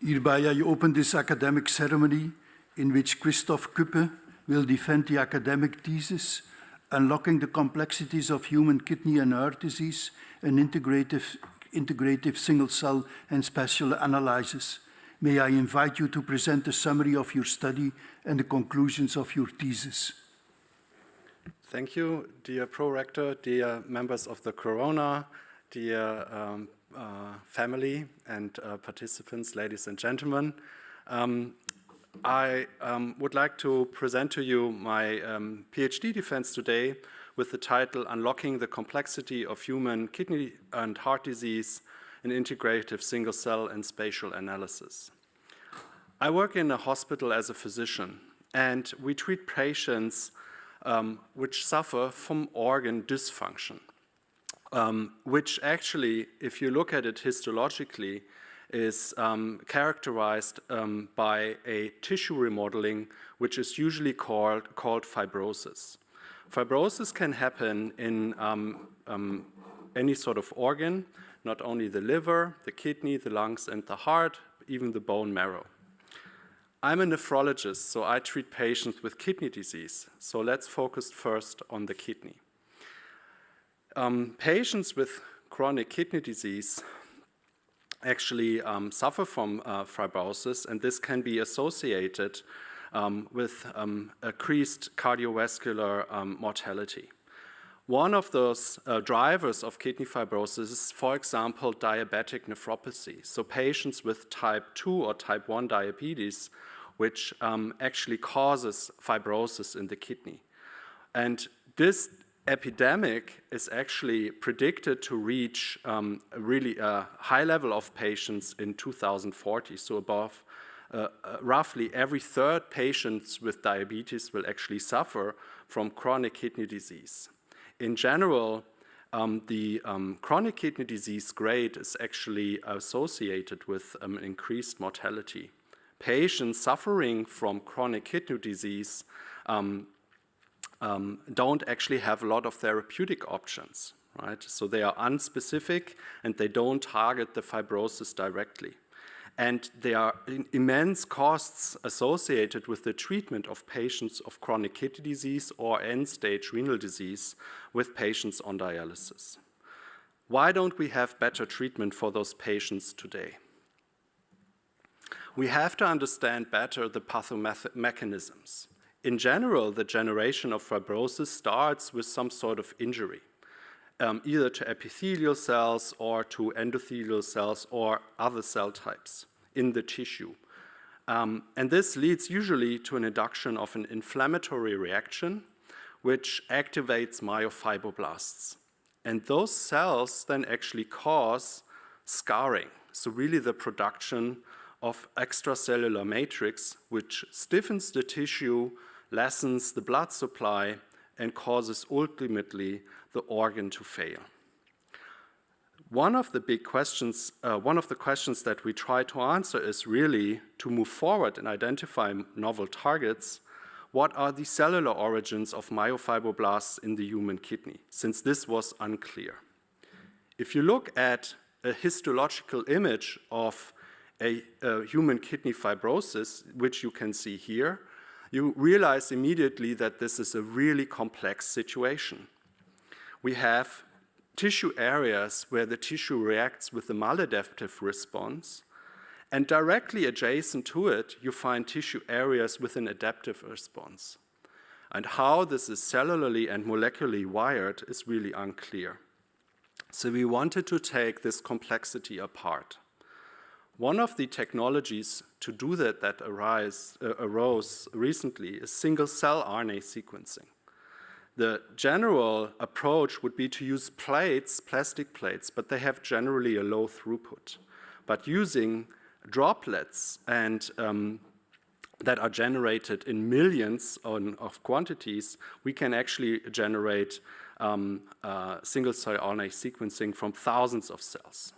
Hierbij I open this academic ceremony in which Christoph Kuppe will defend the academic thesis, Unlocking the Complexities of Human Kidney and Heart Disease, an integrative single-cell and spatial analysis. May I invite you to present a summary of your study and the conclusions of your thesis. Thank you, dear Pro-Rector, dear members of the Corona, dear family and participants, ladies and gentlemen. I would like to present to you my PhD defense today with the title Unlocking the Complexity of Human Kidney and Heart Disease in Integrative Single-Cell and Spatial Analysis. I work in a hospital as a physician, and we treat patients which suffer from organ dysfunction, which actually, if you look at it histologically, is characterized by a tissue remodeling, which is usually called fibrosis. Fibrosis can happen in any sort of organ, not only the liver, the kidney, the lungs, and the heart, even the bone marrow. I'm a nephrologist, so I treat patients with kidney disease. So let's focus first on the kidney. Patients with chronic kidney disease actually suffer from fibrosis, and this can be associated with increased cardiovascular mortality. One of those drivers of kidney fibrosis is, for example, diabetic nephropathy. So patients with type 2 or type 1 diabetes, which actually causes fibrosis in the kidney. And this epidemic is actually predicted to reach really a high level of patients in 2040. So above roughly every third patient with diabetes will actually suffer from chronic kidney disease. In general, the chronic kidney disease grade is actually associated with increased mortality. Patients suffering from chronic kidney disease don't actually have a lot of therapeutic options, right? So they are unspecific and they don't target the fibrosis directly. And there are immense costs associated with the treatment of patients of chronic kidney disease or end-stage renal disease with patients on dialysis. Why don't we have better treatment for those patients today? We have to understand better the pathomechanisms. In general, the generation of fibrosis starts with some sort of injury, either to epithelial cells or to endothelial cells or other cell types in the tissue. And this leads usually to an induction of an inflammatory reaction, which activates myofibroblasts. And those cells then actually cause scarring, so really the production of extracellular matrix, which stiffens the tissue, lessens the blood supply, and causes ultimately the organ to fail. One of the questions that we try to answer is really to move forward and identify novel targets. What are the cellular origins of myofibroblasts in the human kidney, since this was unclear? If you look at a histological image of a human kidney fibrosis, which you can see here, you realize immediately that this is a really complex situation. We have tissue areas where the tissue reacts with a maladaptive response, and directly adjacent to it, you find tissue areas with an adaptive response. And how this is cellularly and molecularly wired is really unclear. So we wanted to take this complexity apart. One of the technologies to do that arose recently is single-cell RNA sequencing. The general approach would be to use plates, plastic plates, but they have generally a low throughput. But using droplets and that are generated in millions of quantities, we can actually generate single-cell RNA sequencing from thousands of cells.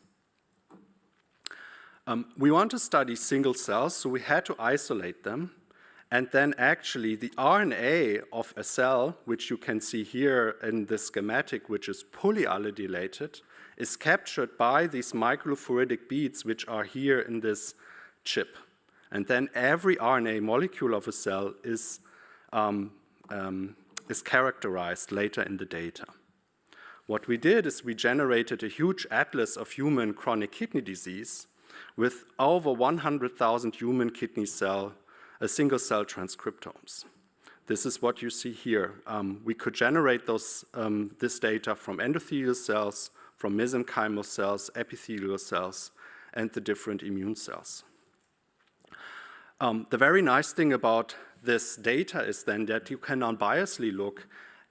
We want to study single cells, so we had to isolate them. And then actually the RNA of a cell, which you can see here in the schematic, which is polyallylated, is captured by these microfluidic beads, which are here in this chip. And then every RNA molecule of a cell is characterized later in the data. What we did is we generated a huge atlas of human chronic kidney disease with over 100,000 human kidney single-cell transcriptomes. This is what you see here. We could generate this data from endothelial cells, from mesenchymal cells, epithelial cells, and the different immune cells. The very nice thing about this data is then that you can unbiasedly look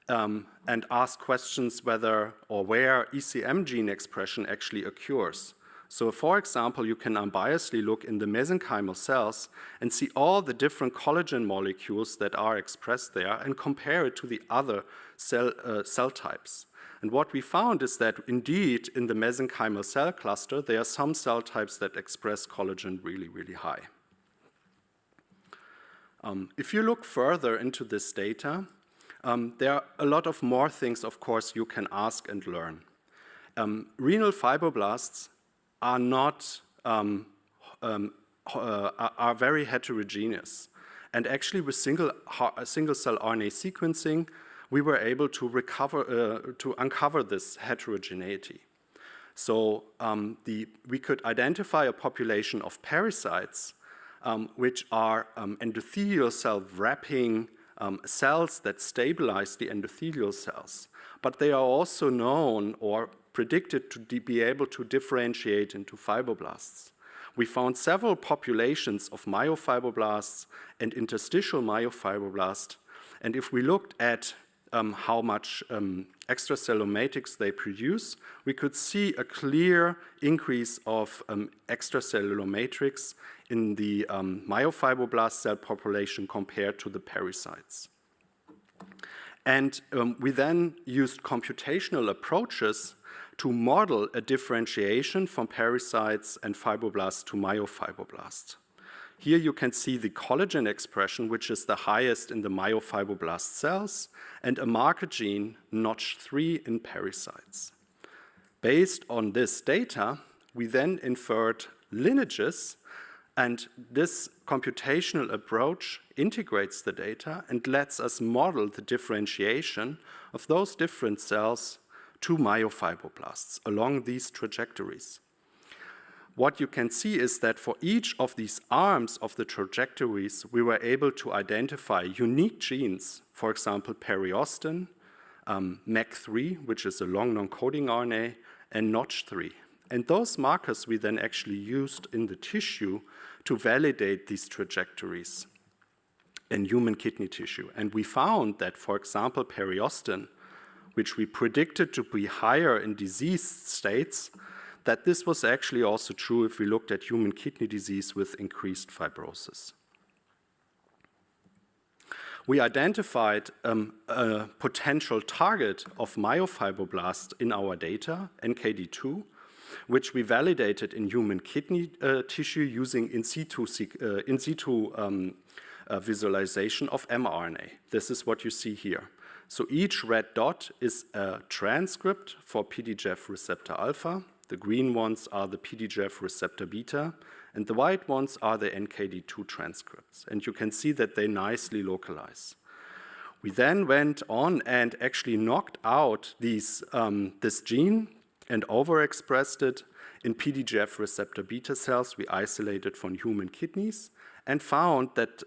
and ask questions whether or where ECM gene expression actually occurs. So for example, you can unbiasedly look in the mesenchymal cells and see all the different collagen molecules that are expressed there and compare it to the other cell types. And what we found is that indeed in the mesenchymal cell cluster, there are some cell types that express collagen really, really high. If you look further into this data, there are a lot of more things, of course, you can ask and learn. Renal fibroblasts are are very heterogeneous. And actually with single-cell RNA sequencing, we were able to uncover this heterogeneity. So we could identify a population of parasites which are endothelial cell wrapping cells that stabilize the endothelial cells. But they are also known or predicted to be able to differentiate into fibroblasts. We found several populations of myofibroblasts and interstitial myofibroblasts. And if we looked at how much extracellular matrix they produce, we could see a clear increase of extracellular matrix in the myofibroblast cell population compared to the parasites. And we then used computational approaches to model a differentiation from parasites and fibroblasts to myofibroblasts. Here you can see the collagen expression, which is the highest in the myofibroblast cells, and a marker gene, Notch3, in parasites. Based on this data, we then inferred lineages, and this computational approach integrates the data and lets us model the differentiation of those different cells to myofibroblasts along these trajectories. What you can see is that for each of these arms of the trajectories, we were able to identify unique genes, for example, periostin, MEC3, which is a long non-coding RNA, and Notch3. And those markers we then actually used in the tissue to validate these trajectories in human kidney tissue. And we found that, for example, periostin, which we predicted to be higher in diseased states, that this was actually also true if we looked at human kidney disease with increased fibrosis. We identified a potential target of myofibroblast in our data, NKD2, which we validated in human kidney tissue using in situ visualization of mRNA. This is what you see here. So each red dot is a transcript for PDGF receptor alpha. The green ones are the PDGF receptor beta, and the white ones are the NKD2 transcripts. And you can see that they nicely localize. We then went on and actually knocked out this gene and overexpressed it in PDGF receptor beta cells we isolated from human kidneys, and found that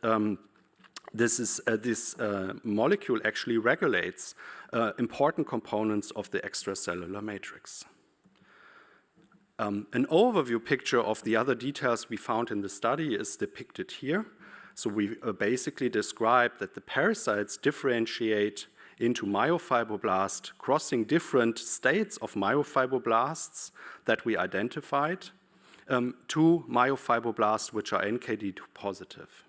this molecule actually regulates important components of the extracellular matrix. An overview picture of the other details we found in the study is depicted here. So we basically describe that the parasites differentiate into myofibroblast, crossing different states of myofibroblasts that we identified to myofibroblasts which are NKD2 positive.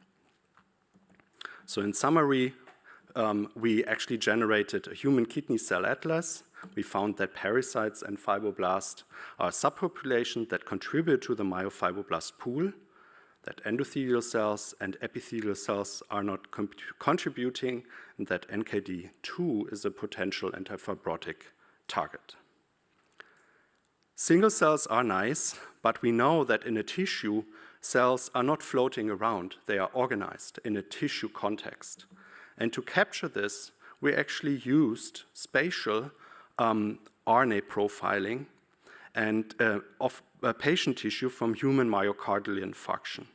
So in summary, we actually generated a human kidney cell atlas. We found that parasites and fibroblasts are subpopulations that contribute to the myofibroblast pool, that endothelial cells and epithelial cells are not contributing, and that NKD2 is a potential antifibrotic target. Single cells are nice, but we know that in a tissue, cells are not floating around, they are organized in a tissue context. And to capture this, we actually used spatial RNA profiling and of patient tissue from human myocardial infarction.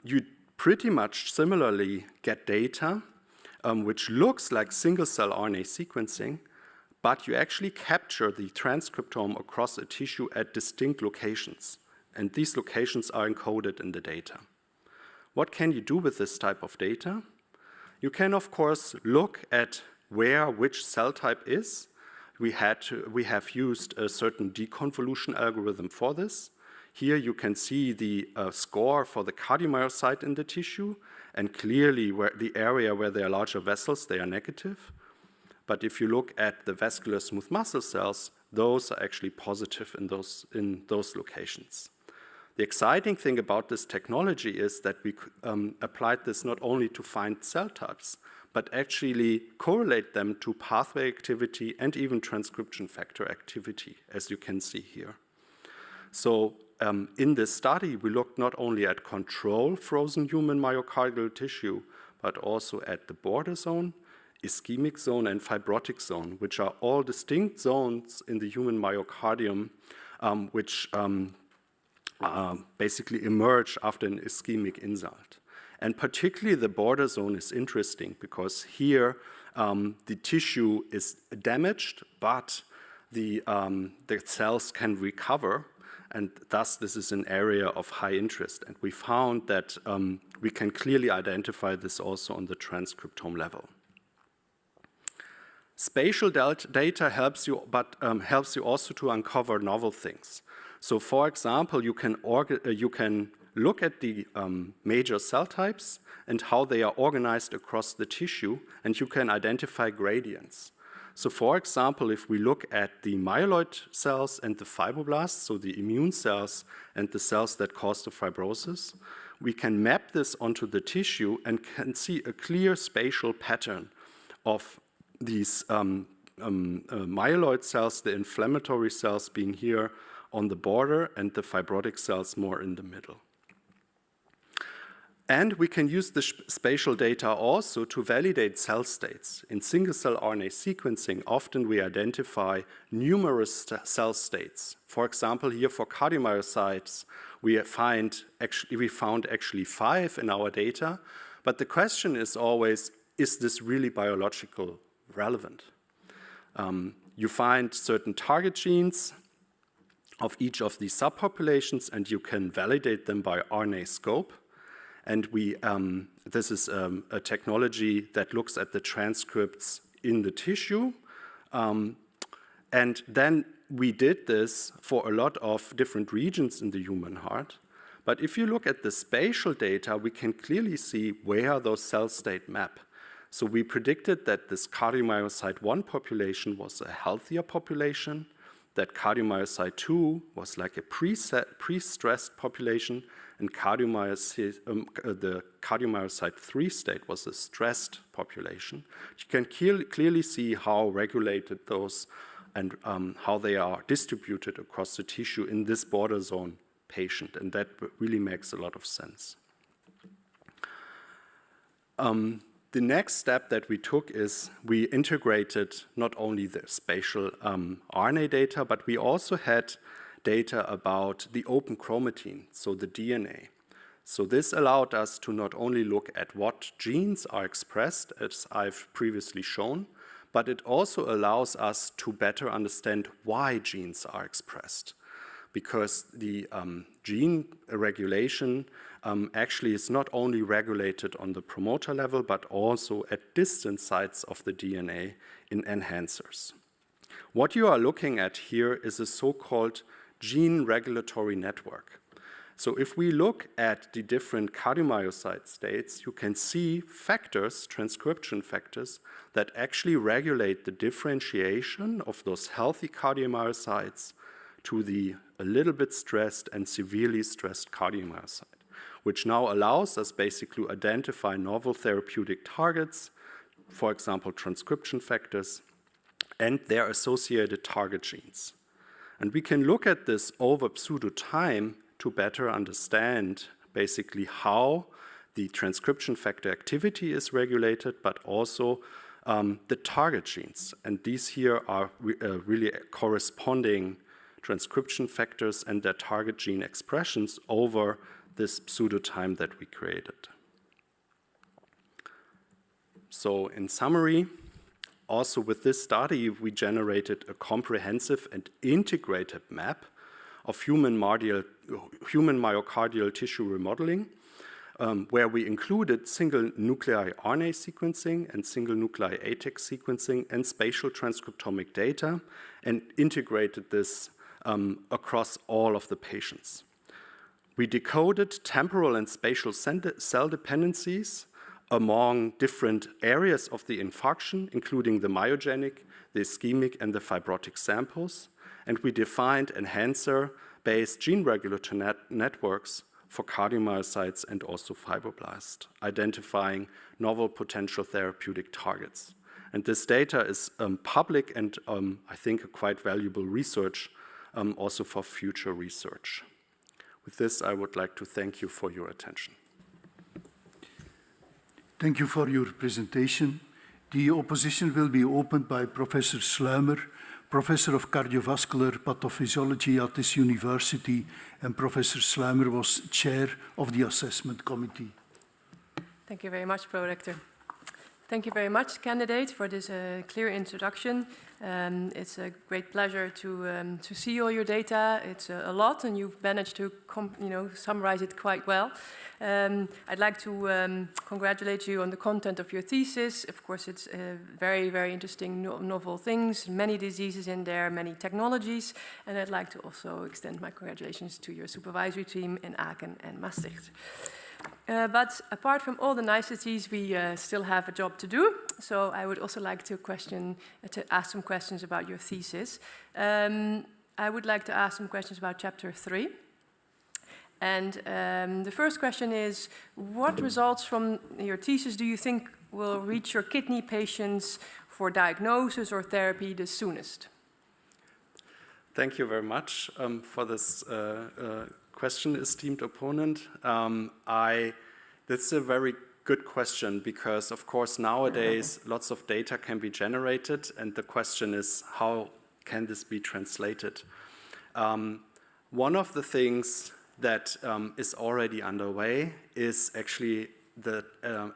You pretty much similarly get data which looks like single-cell RNA sequencing, but you actually capture the transcriptome across a tissue at distinct locations, and these locations are encoded in the data. What can you do with this type of data? You can, of course, look at where which cell type is. We have used a certain deconvolution algorithm for this. Here you can see the score for the cardiomyocyte in the tissue, and clearly where the area where there are larger vessels, they are negative. But if you look at the vascular smooth muscle cells, those are actually positive in those locations. The exciting thing about this technology is that we applied this not only to find cell types, but actually correlate them to pathway activity and even transcription factor activity, as you can see here. So in this study, we looked not only at control frozen human myocardial tissue, but also at the border zone, ischemic zone, and fibrotic zone, which are all distinct zones in the human myocardium, which basically emerge after an ischemic insult. And particularly the border zone is interesting because here the tissue is damaged, but the cells can recover, and thus this is an area of high interest. And we found that we can clearly identify this also on the transcriptome level. Spatial data helps you, but helps you also to uncover novel things. So, for example, you can look at the major cell types and how they are organized across the tissue, and you can identify gradients. So, for example, if we look at the myeloid cells and the fibroblasts, so the immune cells and the cells that cause the fibrosis, we can map this onto the tissue and can see a clear spatial pattern of these myeloid cells, the inflammatory cells being here on the border and the fibrotic cells more in the middle. And we can use the spatial data also to validate cell states. In single-cell RNA sequencing, often we identify numerous cell states. For example, here for cardiomyocytes, we found actually 5 in our data, but the question is always, is this really biological relevant? You find certain target genes of each of these subpopulations, and you can validate them by RNA scope. And this is a technology that looks at the transcripts in the tissue. And then we did this for a lot of different regions in the human heart. But if you look at the spatial data, we can clearly see where those cell state map. So we predicted that this cardiomyocyte 1 population was a healthier population, that cardiomyocyte 2 was like a pre-stressed population, and the cardiomyocyte 3 state was a stressed population. You can clearly see how regulated those and how they are distributed across the tissue in this border zone patient, and that really makes a lot of sense. The next step that we took is we integrated not only the spatial RNA data, but we also had data about the open chromatin, so the DNA. So this allowed us to not only look at what genes are expressed, as I've previously shown, but it also allows us to better understand why genes are expressed. Because the gene regulation actually is not only regulated on the promoter level, but also at distant sites of the DNA in enhancers. What you are looking at here is a so-called gene regulatory network. So if we look at the different cardiomyocyte states, you can see factors, transcription factors, that actually regulate the differentiation of those healthy cardiomyocytes to the a little bit stressed and severely stressed cardiomyocyte, which now allows us basically to identify novel therapeutic targets, for example, transcription factors, and their associated target genes. And we can look at this over pseudo-time to better understand basically how the transcription factor activity is regulated, but also the target genes. And these here are really corresponding transcription factors and their target gene expressions over this pseudo-time that we created. So in summary, also with this study, we generated a comprehensive and integrated map of human myocardial tissue remodeling, where we included single nuclei RNA sequencing and single nuclei ATAC sequencing and spatial transcriptomic data, and integrated this across all of the patients. We decoded temporal and spatial cell dependencies among different areas of the infarction, including the myogenic, the ischemic, and the fibrotic samples, and we defined enhancer-based gene regulatory networks for cardiomyocytes and also fibroblasts, identifying novel potential therapeutic targets. And this data is public and I think a quite valuable research also for future research. With this, I would like to thank you for your attention. Thank you for your presentation. The opposition will be opened by Professor Sluimer, Professor of Cardiovascular Pathophysiology at this university, and Professor Sluimer was chair of the assessment committee. Thank you very much, Prorector. Thank you very much, candidate, for this clear introduction. It's a great pleasure to see all your data. It's a lot, and you've managed to summarize it quite well. I'd like to congratulate you on the content of your thesis. Of course, it's very, very interesting, novel things, many diseases in there, many technologies. And I'd like to also extend my congratulations to your supervisory team in Aachen and Maastricht. But apart from all the niceties, we still have a job to do. So I would also like to ask some questions about your thesis. I would like to ask some questions about chapter 3. And the first question is, what results from your thesis do you think will reach your kidney patients for diagnosis or therapy the soonest? Thank you very much for this question, esteemed opponent. That's a very good question because, of course, nowadays lots of data can be generated, and the question is, how can this be translated? One of the things that is already underway is actually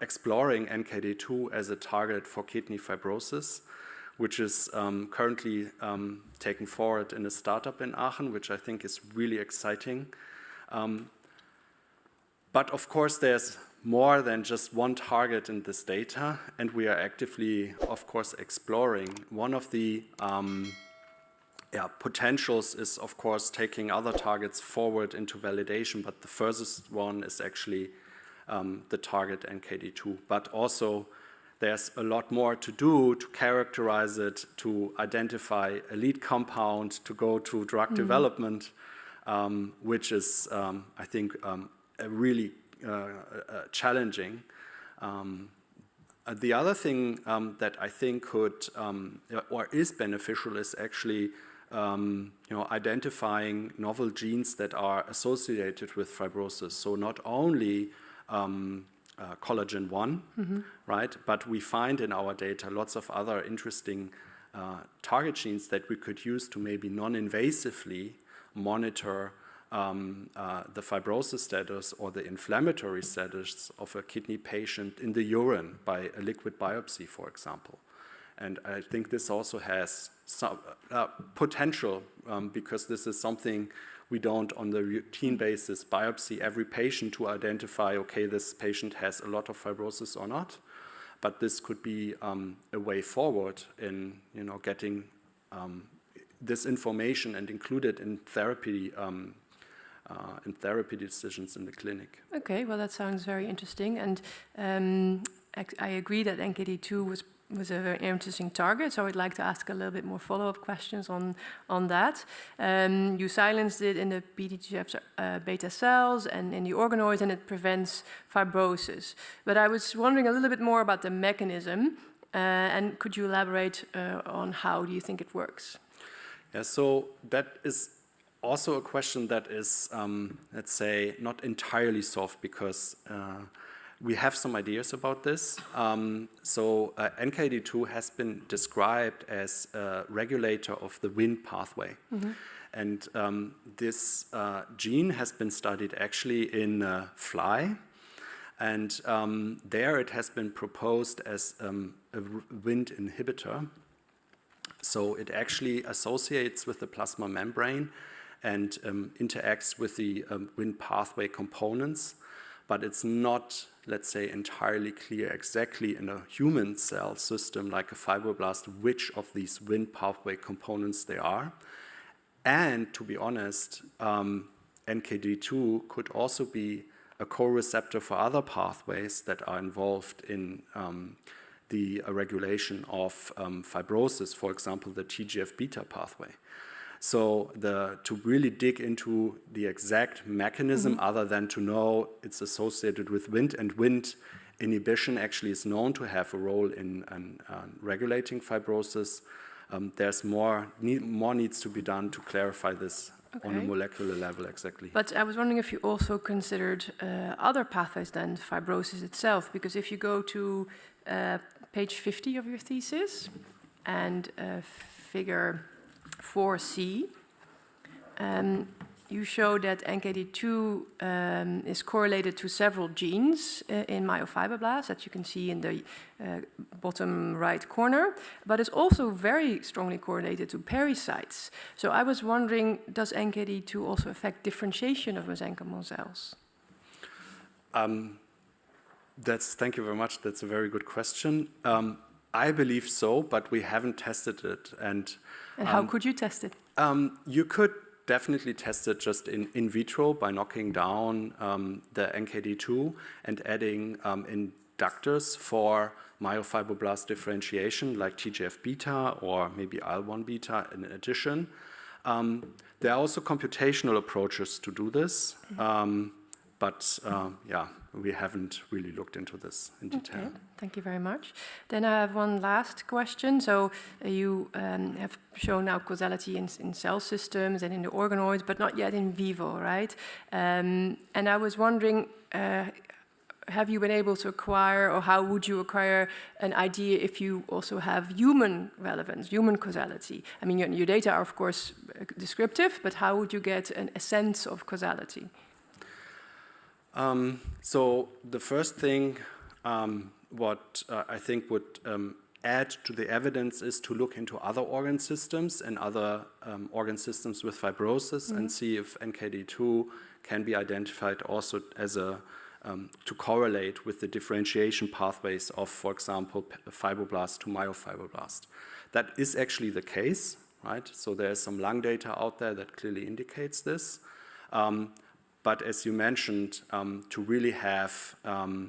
exploring NKD2 as a target for kidney fibrosis, which is currently taken forward in a startup in Aachen, which I think is really exciting. But of course, there's more than just one target in this data, and we are actively, of course, exploring. One of the potentials is, of course, taking other targets forward into validation, but the furthest one is actually the target NKD2. But also, there's a lot more to do to characterize it, to identify a lead compound, to go to drug development, which is, I think, really challenging. The other thing that I think could or is beneficial is actually identifying novel genes that are associated with fibrosis. So not only collagen 1, right? But we find in our data lots of other interesting target genes that we could use to maybe non-invasively monitor the fibrosis status or the inflammatory status of a kidney patient in the urine by a liquid biopsy, for example. And I think this also has some potential because this is something we don't, on the routine basis, biopsy every patient to identify, okay, this patient has a lot of fibrosis or not. But this could be a way forward in getting this information and include it in therapy decisions in the clinic. Okay, well, that sounds very interesting. And I agree that NKD2 was a very interesting target, so I'd like to ask a little bit more follow-up questions on that. You silenced it in the PDGF beta cells and in the organoids, and it prevents fibrosis. But I was wondering a little bit more about the mechanism, and could you elaborate on how do you think it works? Yeah, so that is also a question that is, let's say, not entirely solved because we have some ideas about this. NKD2 has been described as a regulator of the Wnt pathway. And this gene has been studied actually in fly. And there it has been proposed as a Wnt inhibitor. So it actually associates with the plasma membrane and interacts with the Wnt pathway components. But it's not, let's say, entirely clear exactly in a human cell system like a fibroblast which of these Wnt pathway components they are. And to be honest, NKD2 could also be a co-receptor for other pathways that are involved in the regulation of fibrosis, for example, the TGF-beta pathway. So to really dig into the exact mechanism other than to know it's associated with Wnt, and Wnt inhibition actually is known to have a role in regulating fibrosis, there's more needs to be done to clarify this on a molecular level exactly. But I was wondering if you also considered other pathways than fibrosis itself, because if you go to page 50 of your thesis and figure 4C, you show that NKD2 is correlated to several genes in myofibroblasts that you can see in the bottom right corner, but it's also very strongly correlated to pericytes. So I was wondering, does NKD2 also affect differentiation of mesenchymal cells? Thank you very much. That's a very good question. I believe so, but we haven't tested it. And how could you test it? You could definitely test it just in vitro by knocking down the NKD2 and adding inductors for myofibroblast differentiation like TGF-beta or maybe IL-1-beta in addition. There are also computational approaches to do this, but yeah, we haven't really looked into this in detail. Okay, thank you very much. Then I have one last question. So you have shown now causality in cell systems and in the organoids, but not yet in vivo, right? And I was wondering, have you been able to acquire, or how would you acquire an idea if you also have human relevance, human causality? I mean, your data are, of course, descriptive, but how would you get a sense of causality? So the first thing what I think would add to the evidence is to look into other organ systems and other organ systems with fibrosis and see if NKD2 can be identified also as to correlate with the differentiation pathways of, for example, fibroblast to myofibroblast. That is actually the case, right? So there's some lung data out there that clearly indicates this. But as you mentioned, to really have a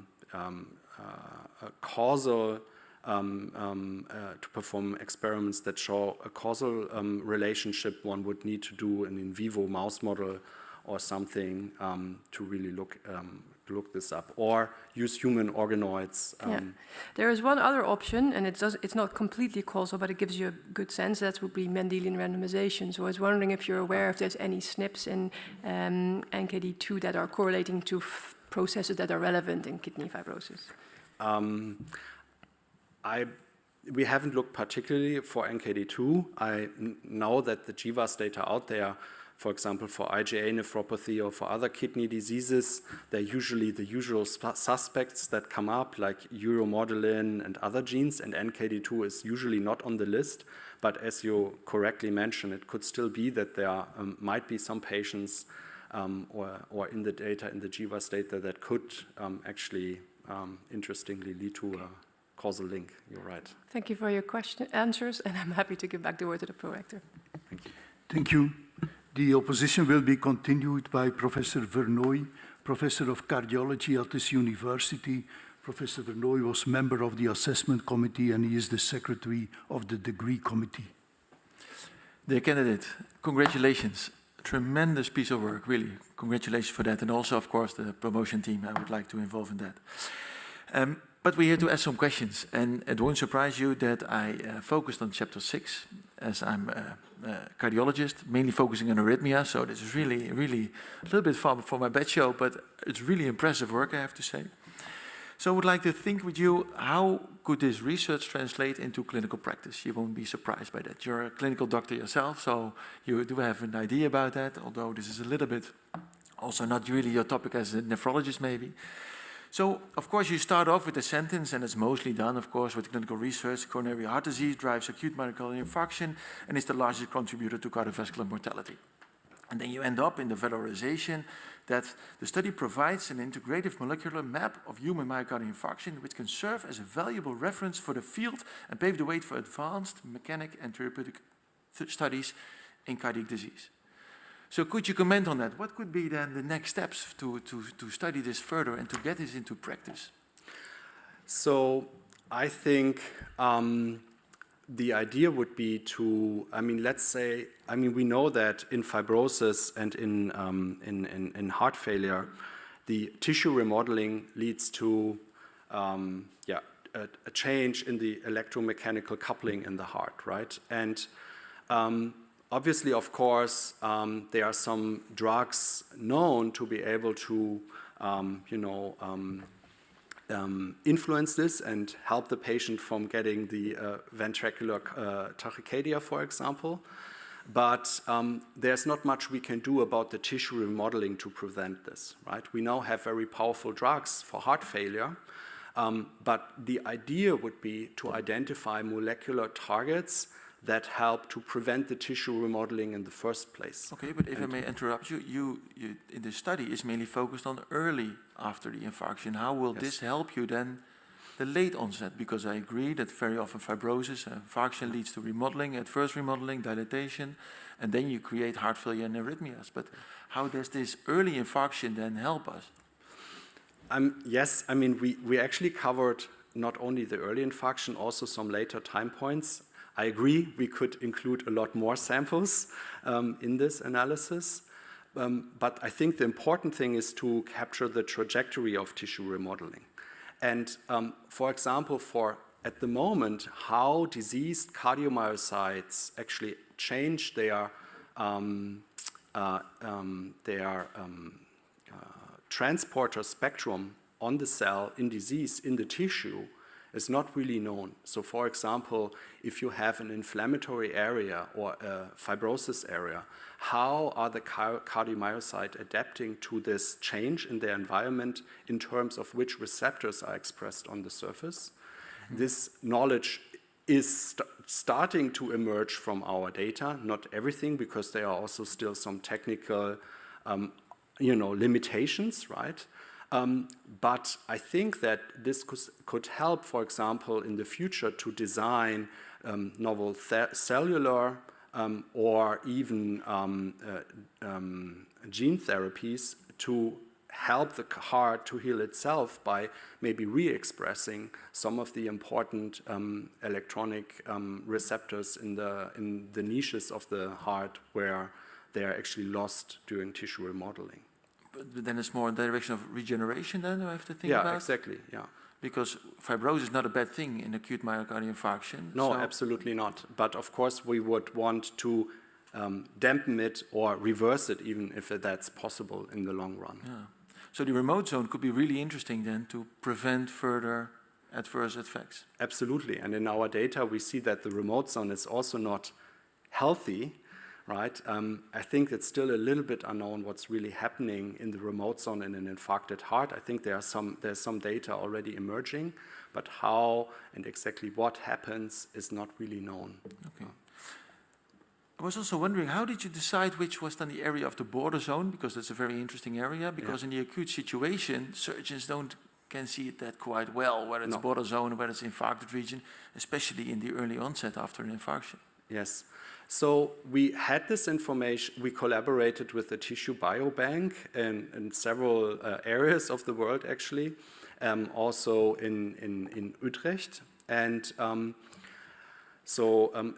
causal, to perform experiments that show a causal relationship, one would need to do an in vivo mouse model or something to really look this up, or use human organoids. There is one other option, and it's not completely causal, but it gives you a good sense. That would be Mendelian randomization. So I was wondering if you're aware if there's any SNPs in NKD2 that are correlating to processes that are relevant in kidney fibrosis. We haven't looked particularly for NKD2. I know that the GWAS data out there, for example, for IgA nephropathy or for other kidney diseases, they're usually the usual suspects that come up, like uromodulin and other genes, and NKD2 is usually not on the list. But as you correctly mentioned, it could still be that there might be some patients or in the data, in the GWAS data, that could actually, interestingly, lead to a causal link. You're right. Thank you for your answers, and I'm happy to give back the word to the prorector. Thank you. Thank you. The opposition will be continued by Professor Vernooy, Professor of Cardiology at this university. Professor Vernooy was member of the assessment committee and he is the secretary of the degree committee. Dear candidate, congratulations. Tremendous piece of work, really. Congratulations for that. And also, of course, the promotion team, I would like to involve in that. But we're here to ask some questions, and it won't surprise you that I focused on chapter 6, as I'm a cardiologist, mainly focusing on arrhythmia. So this is really a little bit far for my bed show, but it's really impressive work, I have to say. So I would like to think with you, how could this research translate into clinical practice? You won't be surprised by that. You're a clinical doctor yourself, so you do have an idea about that, although this is a little bit also not really your topic as a nephrologist maybe. So, of course, you start off with a sentence, and it's mostly done, of course, with clinical research. Coronary heart disease drives acute myocardial infarction and is the largest contributor to cardiovascular mortality. And then you end up in the valorization that the study provides an integrative molecular map of human myocardial infarction, which can serve as a valuable reference for the field and pave the way for advanced mechanic and therapeutic studies in cardiac disease. So could you comment on that? What could be then the next steps to study this further and to get this into practice? So I think the idea would be to, let's say, we know that in fibrosis and in heart failure, the tissue remodeling leads to a change in the electromechanical coupling in the heart, right? And obviously, of course, there are some drugs known to be able to, influence this and help the patient from getting the ventricular tachycardia, for example. But there's not much we can do about the tissue remodeling to prevent this, right? We now have very powerful drugs for heart failure, but the idea would be to identify molecular targets that help to prevent the tissue remodeling in the first place. Okay, but if I may interrupt you, you in the study is mainly focused on early after the infarction. How will this help you then, the late onset? Because I agree that very often fibrosis, infarction leads to remodeling, at first remodeling, dilatation, and then you create heart failure and arrhythmias. But how does this early infarction then help us? Yes, we actually covered not only the early infarction, also some later time points. I agree, we could include a lot more samples in this analysis, but I think the important thing is to capture the trajectory of tissue remodeling. And for example, at the moment, how diseased cardiomyocytes actually change their transporter spectrum on the cell in disease, in the tissue, is not really known. So for example, if you have an inflammatory area or a fibrosis area, how are the cardiomyocytes adapting to this change in their environment in terms of which receptors are expressed on the surface? Mm-hmm. This knowledge is starting to emerge from our data, not everything, because there are also still some technical limitations, right? But I think that this could help, for example, in the future to design novel cellular or even gene therapies to help the heart to heal itself by maybe re-expressing some of the important electronic receptors in the niches of the heart where they are actually lost during tissue remodeling. But then it's more in the direction of regeneration then, I have to think about? Yeah, exactly, yeah. Because fibrosis is not a bad thing in acute myocardial infarction. No, absolutely not. But of course we would want to dampen it or reverse it, even if that's possible in the long run. Yeah. So the remote zone could be really interesting then to prevent further adverse effects. Absolutely, and in our data we see that the remote zone is also not healthy. Right? I think it's still a little bit unknown what's really happening in the remote zone in an infarcted heart. I think there's some data already emerging, but how and exactly what happens is not really known. Okay. I was also wondering, how did you decide which was then the area of the border zone? Because that's a very interesting area, because in the acute situation, surgeons can see it that quite well, whether it's border zone, whether it's infarcted region, especially in the early onset after an infarction. Yes. So we had this information, we collaborated with the Tissue Biobank in several areas of the world actually, also in Utrecht. And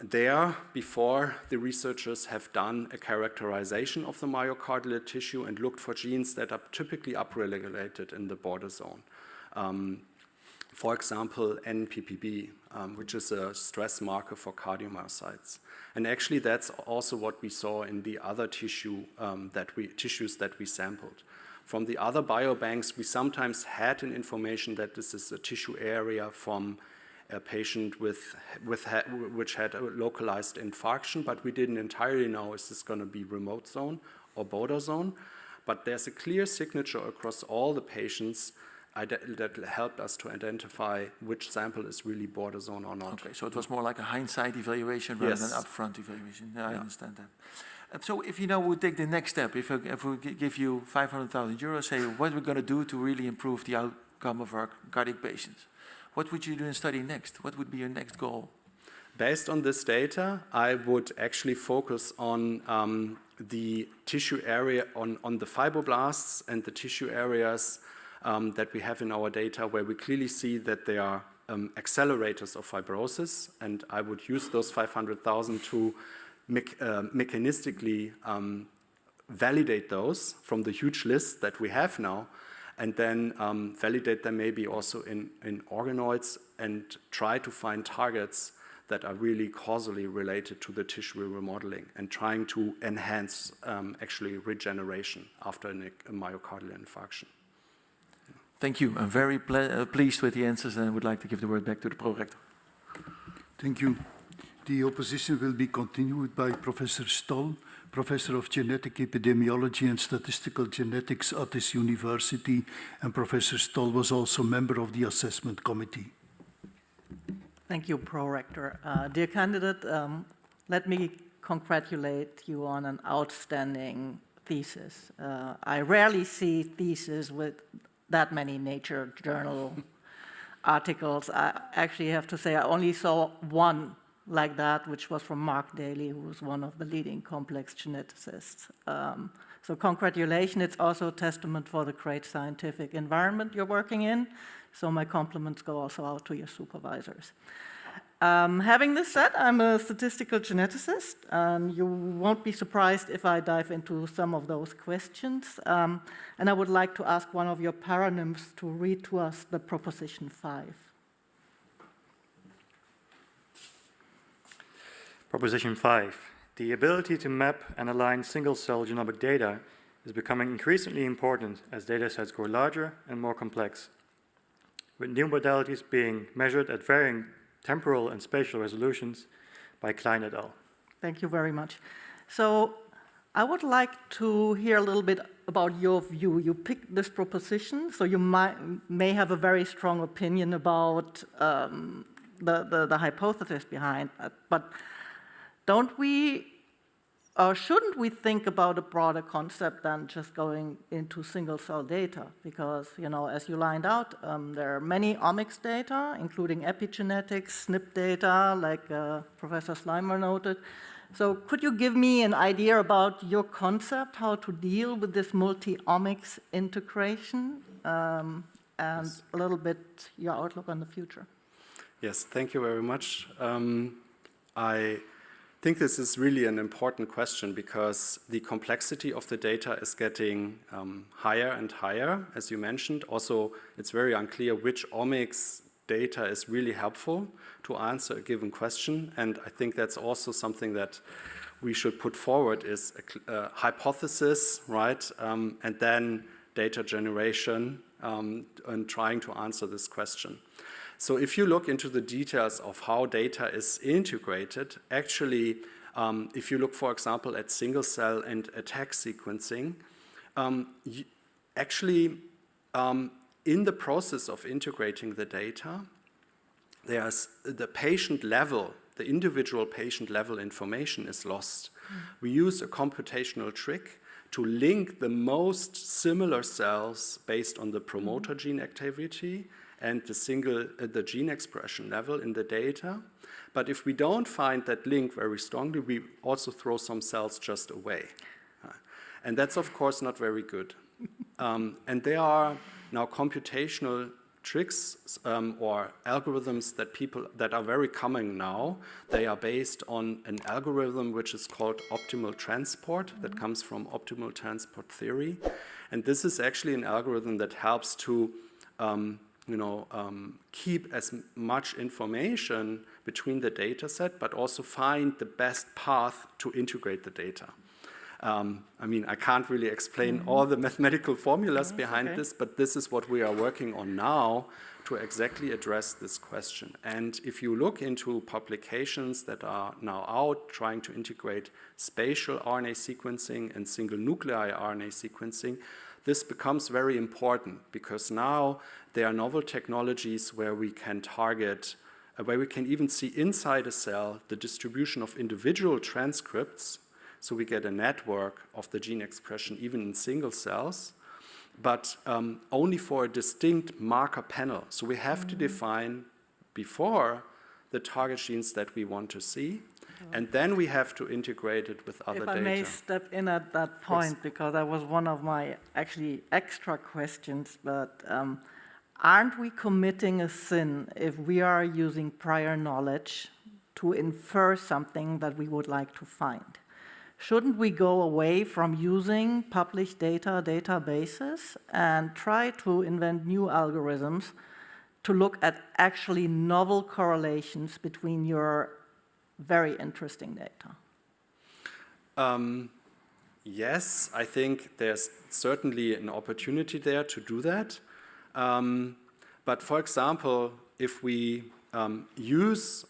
there, before the researchers have done a characterization of the myocardial tissue and looked for genes that are typically upregulated in the border zone. for example, NPPB, which is a stress marker for cardiomyocytes. And actually, that's also what we saw in the other tissues that we sampled. From the other biobanks, we sometimes had an information that this is a tissue area from a patient which had a localized infarction, but we didn't entirely know, is this going to be remote zone or border zone? But there's a clear signature across all the patients that helped us to identify which sample is really border zone or not. Okay, so it was more like a hindsight evaluation rather than upfront evaluation. Yeah, I understand that. And so if you now would take the next step, if we give you 500,000 euros, say what we're going to do to really improve the outcome of our cardiac patients, what would you do and study next? What would be your next goal? Based on this data, I would actually focus on the tissue area, on the fibroblasts and the tissue areas that we have in our data where we clearly see that they are accelerators of fibrosis, and I would use those 500,000 to mechanistically validate those from the huge list that we have now, and then validate them maybe also in organoids and try to find targets that are really causally related to the tissue remodeling and trying to enhance actually regeneration after a myocardial infarction. Thank you. I'm very pleased with the answers and I would like to give the word back to the prorector. Thank you. The opposition will be continued by Professor Stoll, Professor of Genetic Epidemiology and Statistical Genetics at this university, and Professor Stoll was also member of the assessment committee. Thank you, Pro-Rector. Dear candidate, let me congratulate you on an outstanding thesis. I rarely see theses with that many Nature journal articles. I actually have to say I only saw one like that, which was from Mark Daly, who was one of the leading complex geneticists. So congratulations. It's also a testament for the great scientific environment you're working in. So my compliments go also out to your supervisors. Having this said, I'm a statistical geneticist, and you won't be surprised if I dive into some of those questions. And I would like to ask one of your paranymphs to read to us the Proposition 5. Proposition 5. The ability to map and align single-cell genomic data is becoming increasingly important as datasets grow larger and more complex, with new modalities being measured at varying temporal and spatial resolutions by Klein et al. Thank you very much. So I would like to hear a little bit about your view. You picked this proposition, so you may have a very strong opinion about the hypothesis behind it, but don't we, or shouldn't we think about a broader concept than just going into single-cell data? Because, you know, as you lined out, there are many omics data, including epigenetics, SNP data, like Professor Slimer noted. So could you give me an idea about your concept, how to deal with this multi-omics integration, and yes, a little bit your outlook on the future? Yes, thank you very much. I think this is really an important question because the complexity of the data is getting higher and higher, as you mentioned. Also, it's very unclear which omics data is really helpful to answer a given question. And I think that's also something that we should put forward is a hypothesis, right? And then data generation and trying to answer this question. So if you look into the details of how data is integrated, actually, if you look, for example, at single-cell and attack sequencing, in the process of integrating the data, there's the patient level, the individual patient level information is lost. We use a computational trick to link the most similar cells based on the promoter gene activity and the gene expression level in the data. But if we don't find that link very strongly, we also throw some cells just away. And that's, of course, not very good. And there are now computational tricks or algorithms that are very common now. They are based on an algorithm which is called optimal transport, that comes from optimal transport theory. And this is actually an algorithm that helps to keep as much information between the data set, but also find the best path to integrate the data. I mean, I can't really explain all the mathematical formulas behind this, but this is what we are working on now to exactly address this question. And if you look into publications that are now out trying to integrate spatial RNA sequencing and single nuclei RNA sequencing, this becomes very important because now there are novel technologies where we can target, where we can even see inside a cell the distribution of individual transcripts. So we get a network of the gene expression even in single cells, but only for a distinct marker panel. So we have to define before the target genes that we want to see, and then we have to integrate it with other data. If I may step in at that point, because that was one of my actually extra questions, but aren't we committing a sin if we are using prior knowledge to infer something that we would like to find? Shouldn't we go away from using published databases and try to invent new algorithms to look at actually novel correlations between your very interesting data? Yes, I think there's certainly an opportunity there to do that. But for example, if we use,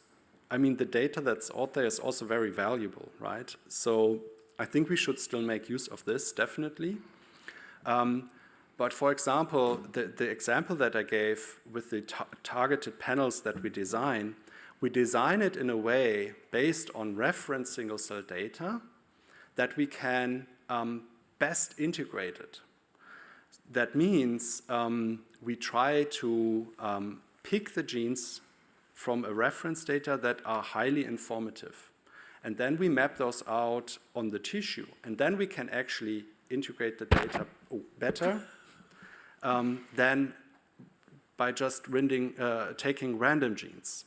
I mean, the data that's out there is also very valuable, right? So I think we should still make use of this, definitely. But for example, the example that I gave with the targeted panels that we design it in a way based on reference single-cell data that we can best integrate it. That means we try to pick the genes from a reference data that are highly informative. And then we map those out on the tissue. And then we can actually integrate the data better than by just taking random genes.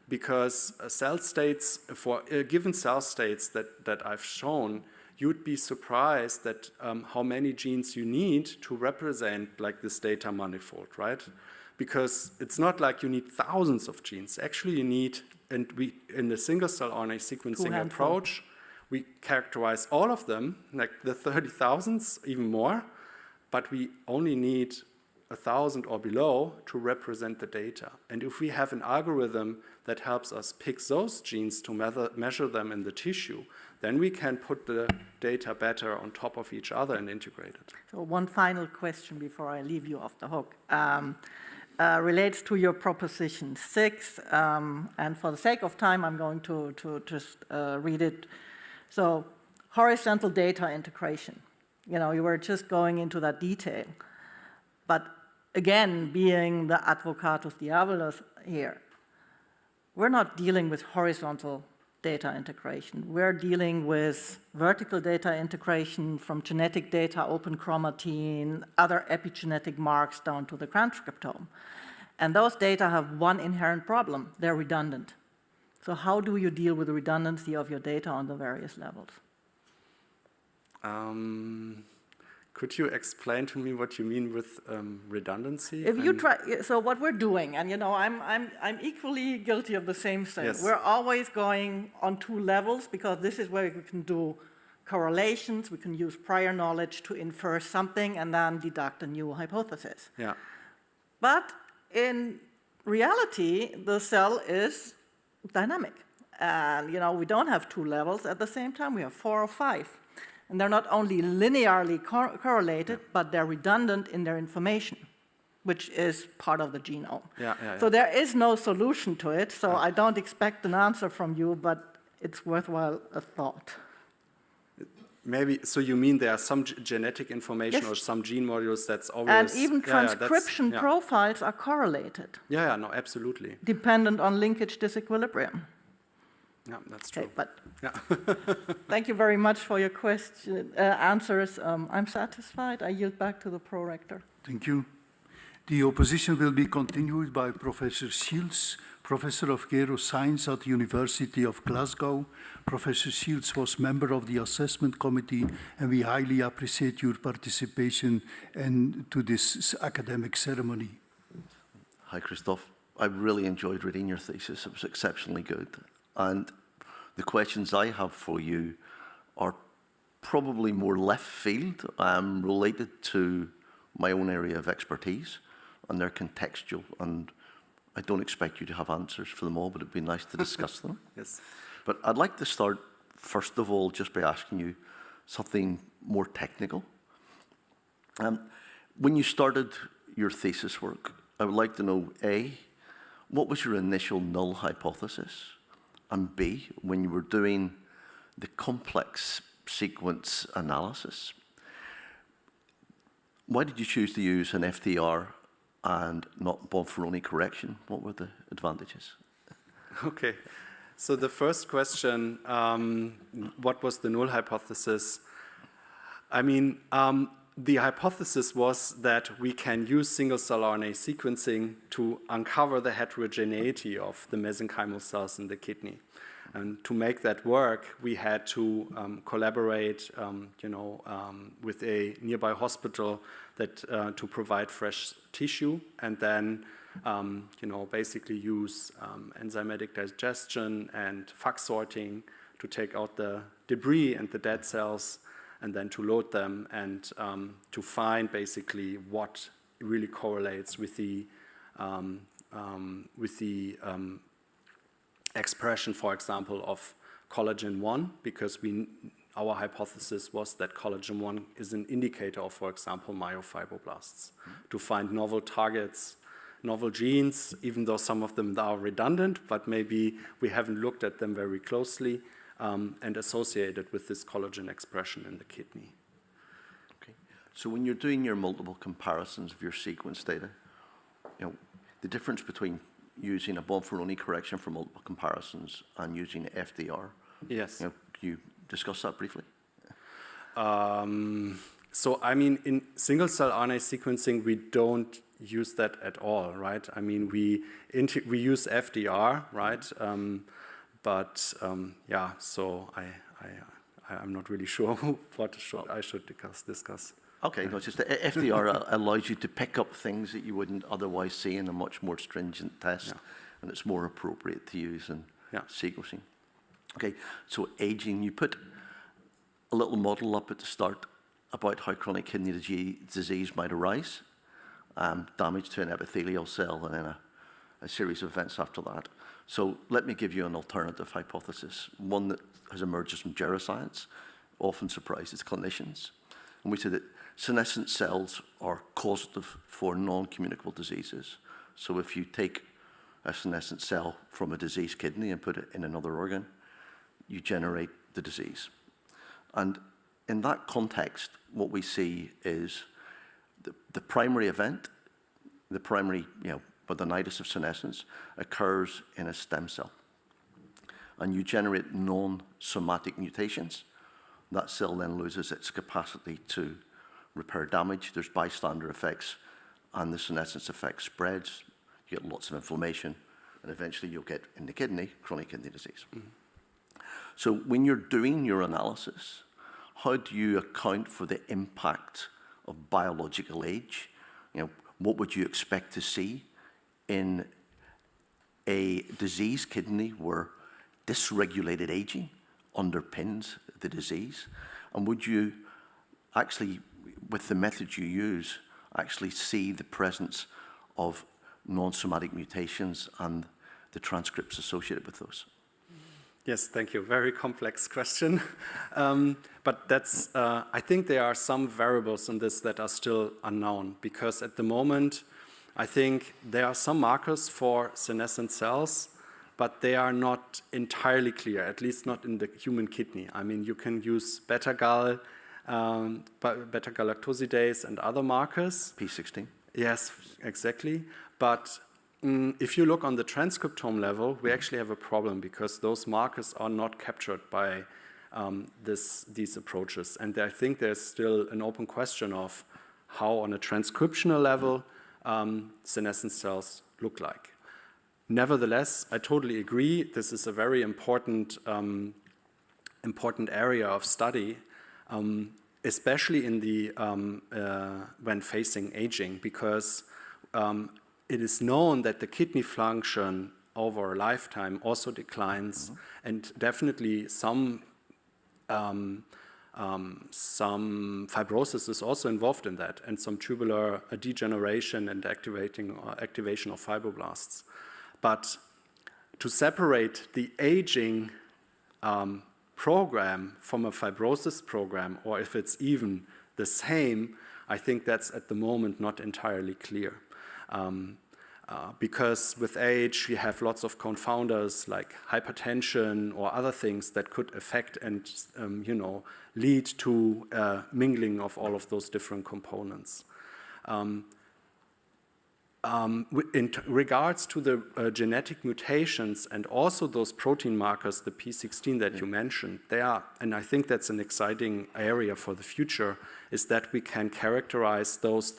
Because cell states, for given cell states that I've shown, you'd be surprised that how many genes you need to represent like this data manifold, right? Because it's not like you need thousands of genes. Actually, you need, and we in the single-cell RNA sequencing approach, we characterize all of them, like the 30,000s, even more, but we only need 1,000 or below to represent the data. And if we have an algorithm that helps us pick those genes to measure them in the tissue, then we can put the data better on top of each other and integrate it. So one final question before I leave you off the hook. Relates to your proposition 6, and for the sake of time, I'm going to just read it. So, horizontal data integration. You know, you were just going into that detail. But again, being the advocatus diabolus here, we're not dealing with horizontal data integration. We're dealing with vertical data integration from genetic data, open chromatin, other epigenetic marks down to the transcriptome. And those data have one inherent problem. They're redundant. So how do you deal with the redundancy of your data on the various levels? Could you explain to me what you mean with redundancy? If you try, so what we're doing, and you know, I'm equally guilty of the same thing. Yes. We're always going on two levels because this is where we can do correlations. We can use prior knowledge to infer something and then deduct a new hypothesis. Yeah. But in reality, the cell is dynamic, and you know, we don't have two levels at the same time. We have 4 or 5. And they're not only linearly correlated, but they're redundant in their information, which is part of the genome. So there is no solution to it, so I don't expect an answer from you, but it's worthwhile a thought. Maybe, so you mean there are some genetic information or some gene modules that's always... And even transcription profiles are correlated. No, absolutely. Dependent on linkage disequilibrium. Yeah, that's true. Okay, but thank you very much for your answers. I'm satisfied. I yield back to the pro-rector. Thank you. The opposition will be continued by Professor Shields, Professor of Neuroscience at the University of Glasgow. Professor Shields was member of the assessment committee, and we highly appreciate your participation to this academic ceremony. Hi, Christoph. I really enjoyed reading your thesis. It was exceptionally good. And the questions I have for you are probably more left field, related to my own area of expertise, and they're contextual. And I don't expect you to have answers for them all, but it'd be nice to discuss them. Yes. But I'd like to start, first of all, just by asking you something more technical. When you started your thesis work, I would like to know, A, what was your initial null hypothesis? And B, when you were doing the complex sequence analysis, why did you choose to use an FDR and not Bonferroni correction? What were the advantages? Okay. So the first question, what was the null hypothesis? I mean, the hypothesis was that we can use single-cell RNA sequencing to uncover the heterogeneity of the mesenchymal cells in the kidney. And to make that work, we had to collaborate, with a nearby hospital that to provide fresh tissue, and then, basically use enzymatic digestion and FAC sorting to take out the debris and the dead cells, and then to load them and to find basically what really correlates with the expression, for example, of collagen 1, because our hypothesis was that collagen 1 is an indicator of, for example, myofibroblasts. To find novel targets, novel genes, even though some of them are redundant, but maybe we haven't looked at them very closely, and associated with this collagen expression in the kidney. Okay. So when you're doing your multiple comparisons of your sequence data, the difference between using a Bonferroni correction for multiple comparisons and using FDR. Yes. Can you discuss that briefly? So, I mean, in single-cell RNA sequencing, we don't use that at all, right? I mean, we use FDR, right? So I'm not really sure what I should discuss. Okay, no, it's just that FDR allows you to pick up things that you wouldn't otherwise see in a much more stringent test, and it's more appropriate to use in sequencing. Okay, so aging, you put a little model up at the start about how chronic kidney disease might arise, damage to an epithelial cell, and then a series of events after that. So let me give you an alternative hypothesis, one that has emerged from geroscience, often surprises clinicians. And we say that senescent cells are causative for non-communicable diseases. So if you take a senescent cell from a diseased kidney and put it in another organ, you generate the disease. And in that context, what we see is the primary event, the primary, Badenitis of senescence occurs in a stem cell. And you generate non-somatic mutations. That cell then loses its capacity to repair damage. There's bystander effects, and the senescence effect spreads. You get lots of inflammation, and eventually you'll get, in the kidney, chronic kidney disease. Mm-hmm. So when you're doing your analysis, how do you account for the impact of biological age? What would you expect to see in a diseased kidney where dysregulated aging underpins the disease? And would you actually, with the method you use, actually see the presence of non-somatic mutations and the transcripts associated with those? Yes, thank you. Very complex question. But that's, I think there are some variables in this that are still unknown, because at the moment, I think there are some markers for senescent cells, but they are not entirely clear, at least not in the human kidney. I mean, you can use beta-galactosidase and other markers. P16. Yes, exactly. But if you look on the transcriptome level, we actually have a problem, because those markers are not captured by these approaches. And I think there's still an open question of how, on a transcriptional level, senescent cells look like. Nevertheless, I totally agree. This is a very important area of study, especially in the when facing aging, because it is known that the kidney function over a lifetime also declines, and definitely some fibrosis is also involved in that, and some tubular degeneration and activation of fibroblasts. But to separate the aging program from a fibrosis program, or if it's even the same, I think that's at the moment not entirely clear. Because with age, you have lots of confounders like hypertension or other things that could affect and lead to mingling of all of those different components. In regards to the genetic mutations and also those protein markers, the P16 that you mentioned, they are, and I think that's an exciting area for the future, is that we can characterize those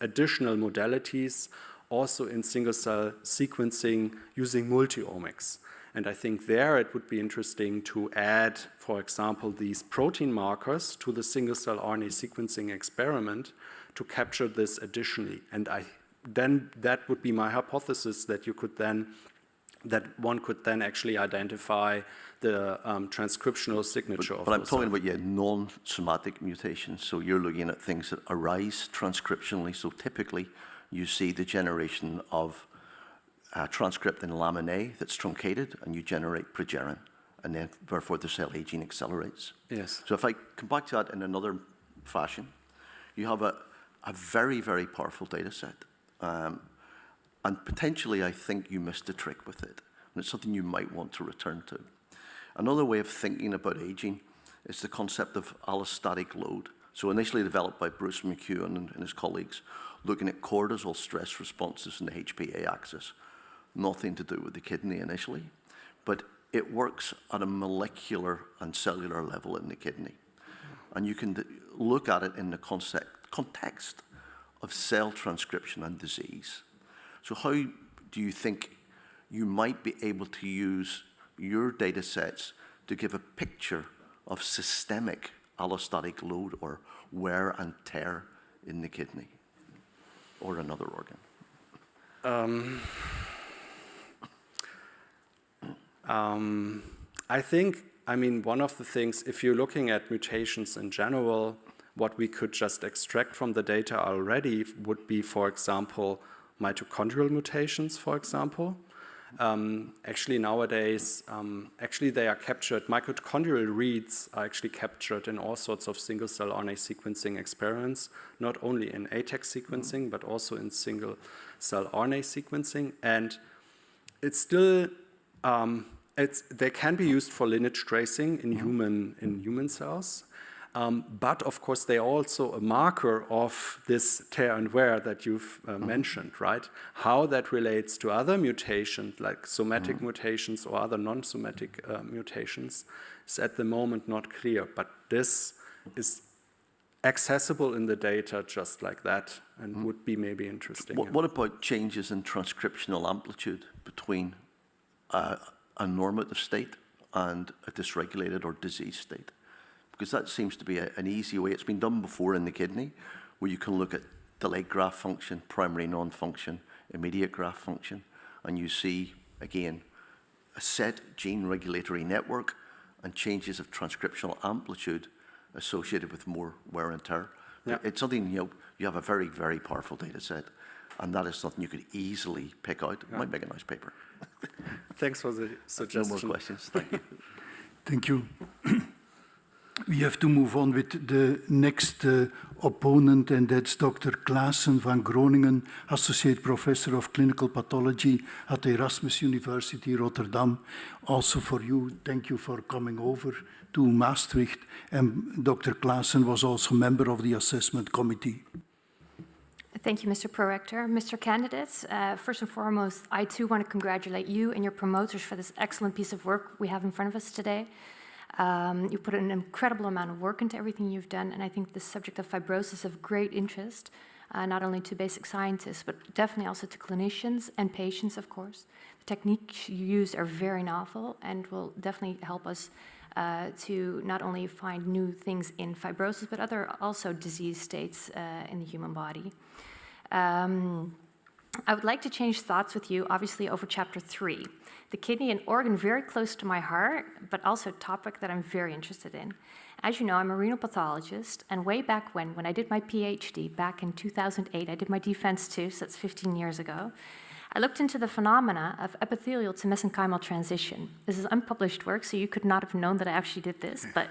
additional modalities also in single-cell sequencing using multi-omics. And I think there it would be interesting to add, for example, these protein markers to the single-cell RNA sequencing experiment to capture this additionally. And then that would be my hypothesis that one could then actually identify the transcriptional signature of those. But I'm talking about non-somatic mutations. So you're looking at things that arise transcriptionally. So typically, you see the generation of transcript in lamin A that's truncated, and you generate progerin, and then therefore the cell aging accelerates. Yes. So if I come back to that in another fashion, you have a very, very powerful data set. And potentially, I think you missed a trick with it. And it's something you might want to return to. Another way of thinking about aging is the concept of allostatic load. So initially developed by Bruce McEwen and his colleagues, looking at cortisol stress responses in the HPA axis. Nothing to do with the kidney initially, but it works at a molecular and cellular level in the kidney. And you can look at it in the context of cell transcription and disease. So how do you think you might be able to use your data sets to give a picture of systemic allostatic load or wear and tear in the kidney or another organ? I think, one of the things, if you're looking at mutations in general, what we could just extract from the data already would be, for example, mitochondrial mutations, for example. Actually, nowadays, they are captured, mitochondrial reads are actually captured in all sorts of single-cell RNA sequencing experiments, not only in ATAC sequencing, but also in single-cell RNA sequencing. And it's still, they can be used for lineage tracing in human cells. But of course, they are also a marker of this tear and wear that you've mentioned, right? How that relates to other mutations, like somatic mutations or other non-somatic mutations, is at the moment not clear. But this is accessible in the data just like that, and would be maybe interesting. What about changes in transcriptional amplitude between a normative state and a dysregulated or diseased state? Because that seems to be an easy way. It's been done before in the kidney, where you can look at delayed graft function, primary non-function, immediate graft function, and you see, again, a set gene regulatory network and changes of transcriptional amplitude associated with more wear and tear. Yeah. It's something, you have a very, very powerful data set, and that is something you could easily pick out. It might make a nice paper. Thanks for the suggestion. No more questions. Thank you. Thank you. We have to move on with the next opponent, and that's Dr. Klaassen van Groningen, Associate Professor of Clinical Pathology at Erasmus University, Rotterdam. Also for you, thank you for coming over to Maastricht. And Dr. Klaassen was also member of the assessment committee. Thank you, Mr. Prorector. Mr. Candidates, first and foremost, I too want to congratulate you and your promoters for this excellent piece of work we have in front of us today. You put an incredible amount of work into everything you've done, and I think the subject of fibrosis is of great interest, not only to basic scientists, but definitely also to clinicians and patients, of course. The techniques you use are very novel and will definitely help us to not only find new things in fibrosis, but other also disease states in the human body. I would like to change thoughts with you, obviously, over chapter 3. The kidney, an organ very close to my heart, but also a topic that I'm very interested in. As you know, I'm a renal pathologist, and way back when I did my PhD, back in 2008, I did my defense too, so that's 15 years ago, I looked into the phenomena of epithelial to mesenchymal transition. This is unpublished work, so you could not have known that I actually did this, but...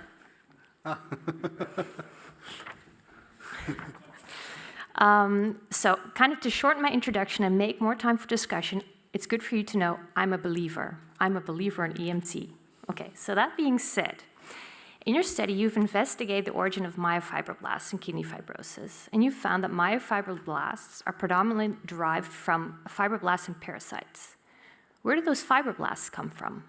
So kind of to shorten my introduction and make more time for discussion, it's good for you to know I'm a believer. I'm a believer in EMT. Okay, so that being said, in your study, you've investigated the origin of myofibroblasts and kidney fibrosis, and you found that myofibroblasts are predominantly derived from fibroblasts and parasites. Where do those fibroblasts come from?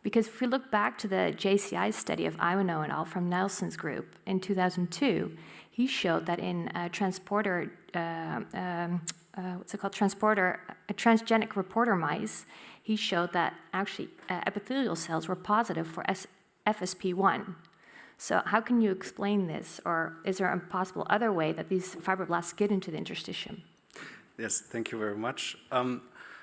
Because if we look back to the JCI study of Iwano et al. From Nelson's group in 2002, he showed that in transgenic reporter mice, he showed that actually epithelial cells were positive for FSP1. So how can you explain this, or is there a possible other way that these fibroblasts get into the interstitium? Yes, thank you very much.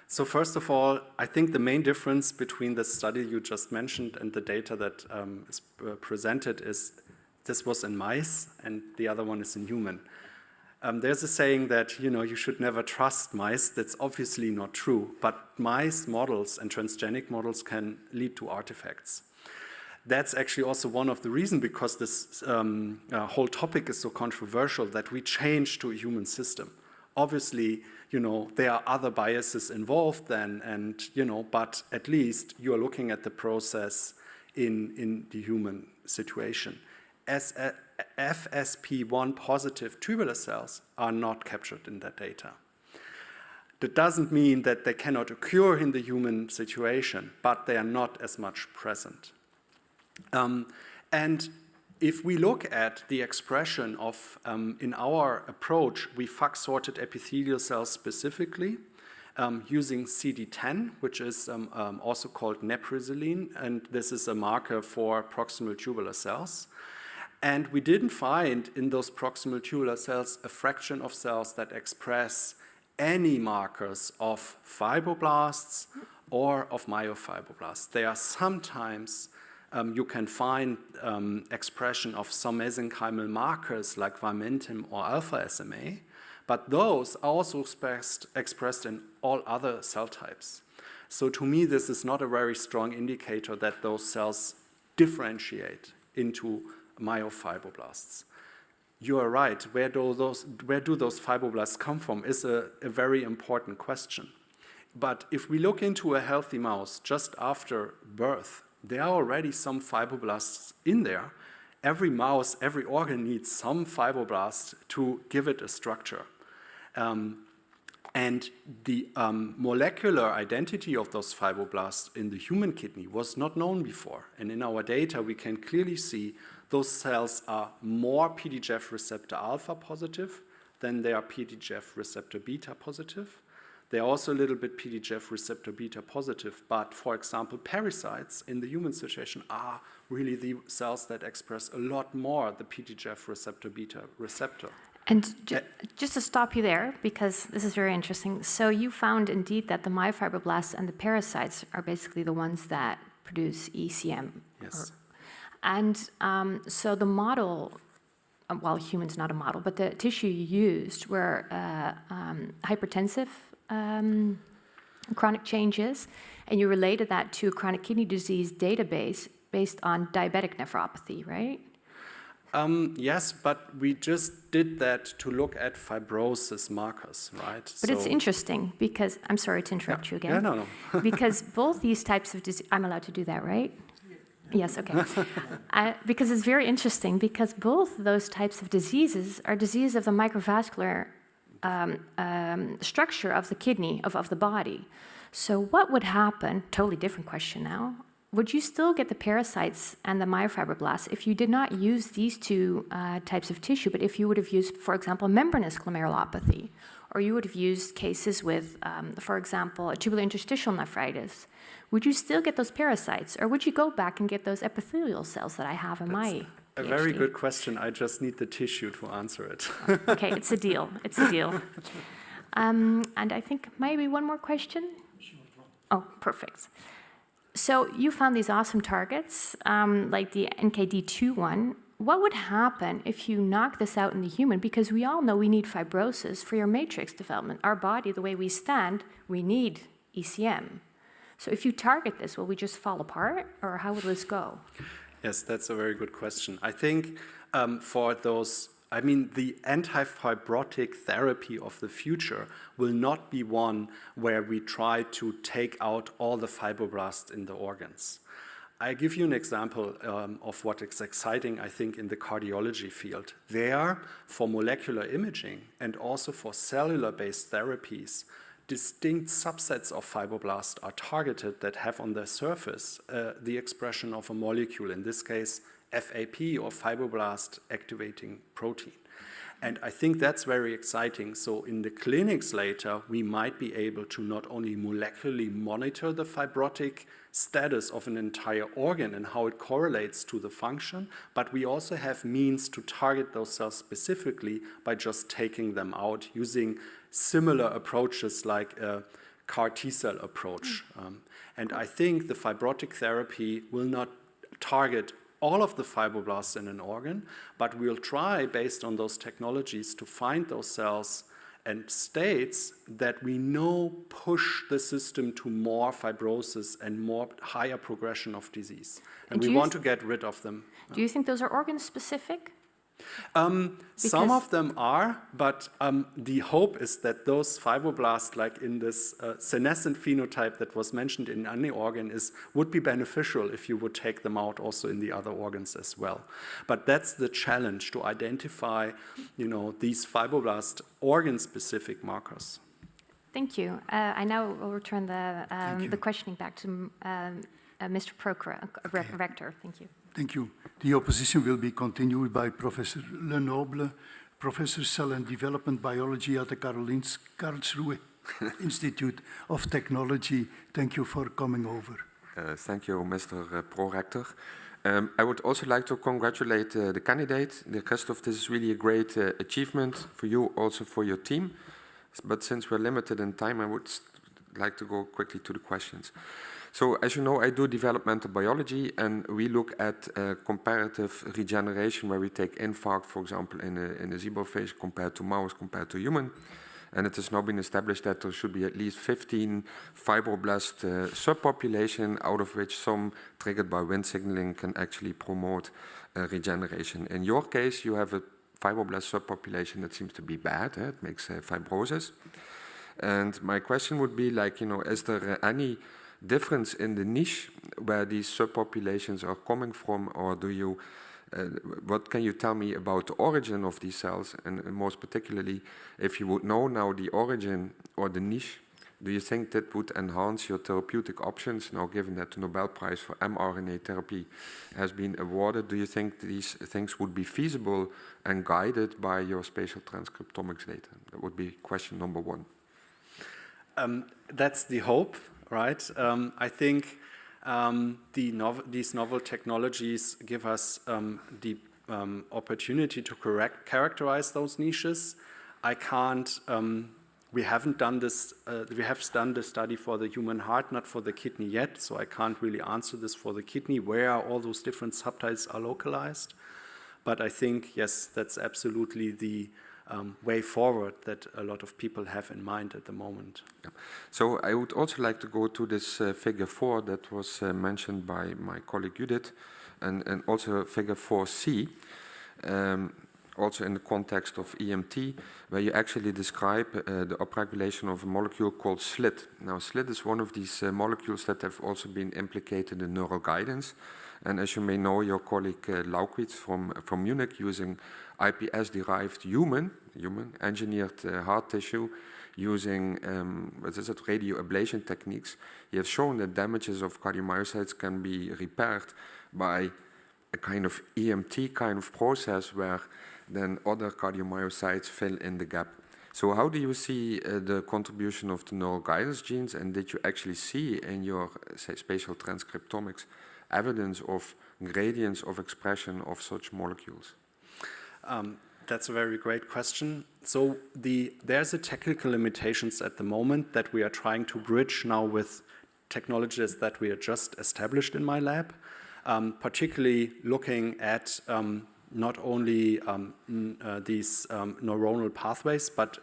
So first of all, I think the main difference between the study you just mentioned and the data that is presented is this was in mice and the other one is in human. There's a saying that you should never trust mice. That's obviously not true, but mice models and transgenic models can lead to artifacts. That's actually also one of the reasons because this whole topic is so controversial that we change to a human system. Obviously, there are other biases involved then, but at least you are looking at the process in the human situation. As FSP1 positive tubular cells are not captured in that data. That doesn't mean that they cannot occur in the human situation, but they are not as much present. And if we look at the expression of, in our approach, we FAC sorted epithelial cells specifically using CD10, which is also called neprisilene, and this is a marker for proximal tubular cells. And we didn't find in those proximal tubular cells a fraction of cells that express any markers of fibroblasts or of myofibroblasts. There are sometimes you can find expression of some mesenchymal markers like vimentin or alpha SMA, but those are also expressed in all other cell types. So to me, this is not a very strong indicator that those cells differentiate into myofibroblasts. You are right. Where do those fibroblasts come from is a very important question. But if we look into a healthy mouse just after birth, there are already some fibroblasts in there. Every mouse, every organ needs some fibroblasts to give it a structure. And the molecular identity of those fibroblasts in the human kidney was not known before. And in our data, we can clearly see those cells are more PDGF receptor alpha positive than they are PDGF receptor beta positive. They're also a little bit PDGF receptor beta positive, but for example, parasites in the human situation are really the cells that express a lot more the PDGF receptor beta receptor. And just to stop you there, because this is very interesting. So you found indeed that the myofibroblasts and the parasites are basically the ones that produce ECM. Yes. And so the model, well, human's not a model, but the tissue you used were hypertensive chronic changes, and you related that to a chronic kidney disease database based on diabetic nephropathy, right? Yes, but we just did that to look at fibrosis markers, right? But it's interesting because, I'm sorry to interrupt you again. Yeah, no. Because both these types of disease, I'm allowed to do that, right? Yes, okay. Because it's very interesting because both those types of diseases are diseases of the microvascular structure of the kidney, of the body. So what would happen, totally different question now, would you still get the parasites and the myofibroblasts if you did not use these two types of tissue, but if you would have used, for example, membranous glomerulopathy, or you would have used cases with, for example, a tubular interstitial nephritis, would you still get those parasites, or would you go back and get those epithelial cells that I have in my a very good question. I just need the tissue to answer it. Okay, it's a deal. It's a deal. And I think maybe one more question? Oh, perfect. So you found these awesome targets, like the NKD2 one. What would happen if you knock this out in the human? Because we all know we need fibrosis for your matrix development. Our body, the way we stand, we need ECM. So if you target this, will we just fall apart, or how will this go? Yes, that's a very good question. I think for those, I mean, the anti-fibrotic therapy of the future will not be one where we try to take out all the fibroblasts in the organs. I give you an example of what is exciting, I think, in the cardiology field. There, for molecular imaging and also for cellular-based therapies, distinct subsets of fibroblasts are targeted that have on their surface the expression of a molecule, in this case, FAP, or fibroblast activating protein. And I think that's very exciting. So in the clinics later, we might be able to not only molecularly monitor the fibrotic status of an entire organ and how it correlates to the function, but we also have means to target those cells specifically by just taking them out using similar approaches like a CAR T-cell approach. And I think the fibrotic therapy will not target all of the fibroblasts in an organ, but we'll try, based on those technologies, to find those cells and states that we know push the system to more fibrosis and more higher progression of disease. And we want to get rid of them. Do you think those are organ-specific? Some of them are, but the hope is that those fibroblasts, like in this senescent phenotype that was mentioned in any organ, would be beneficial if you would take them out also in the other organs as well. But that's the challenge, to identify, these fibroblast organ-specific markers. Thank you. I now will return the questioning back to Mr. Rector. Thank you. Thank you. The opposition will be continued by Professor Lenoble, Professor Cell and Development Biology at the Karlsruhe Institute of Technology. Thank you for coming over. Thank you, Mr. Pro-Rector. I would also like to congratulate the candidate. Christoph, this is really a great achievement for you, also for your team. But since we're limited in time, I would like to go quickly to the questions. So, as you know, I do developmental biology, and we look at comparative regeneration, where we take infarct, for example, in a zebrafish compared to mouse, compared to human. And it has now been established that there should be at least 15 fibroblast subpopulation, out of which some triggered by Wnt signaling can actually promote regeneration. In your case, you have a fibroblast subpopulation that seems to be bad. It makes fibrosis. And my question would be, is there any difference in the niche where these subpopulations are coming from, or do you, what can you tell me about the origin of these cells, and most particularly, if you would know now the origin or the niche, do you think that would enhance your therapeutic options? Now, given that the Nobel Prize for mRNA therapy has been awarded, do you think these things would be feasible and guided by your spatial transcriptomics data? That would be question number one. That's the hope. Right. I think these novel technologies give us the opportunity to characterize those niches. I can't. We haven't done this. We have done the study for the human heart, not for the kidney yet. So I can't really answer this for the kidney, where all those different subtypes are localized. But I think, yes, that's absolutely the way forward that a lot of people have in mind at the moment. Yeah. So I would also like to go to this figure 4 that was mentioned by my colleague Judith, and also figure 4C, also in the context of EMT, where you actually describe the upregulation of a molecule called SLIT. Now, SLIT is one of these molecules that have also been implicated in neural guidance. And as you may know, your colleague Laukwitz from Munich, using iPS-derived human engineered heart tissue, using radio ablation techniques, he has shown that damages of cardiomyocytes can be repaired by a kind of EMT kind of process, where then other cardiomyocytes fill in the gap. So how do you see the contribution of the neural guidance genes, and did you actually see in your spatial transcriptomics evidence of gradients of expression of such molecules? That's a very great question. So there's a technical limitations at the moment that we are trying to bridge now with technologies that we are just established in my lab, particularly looking at not only these neuronal pathways, but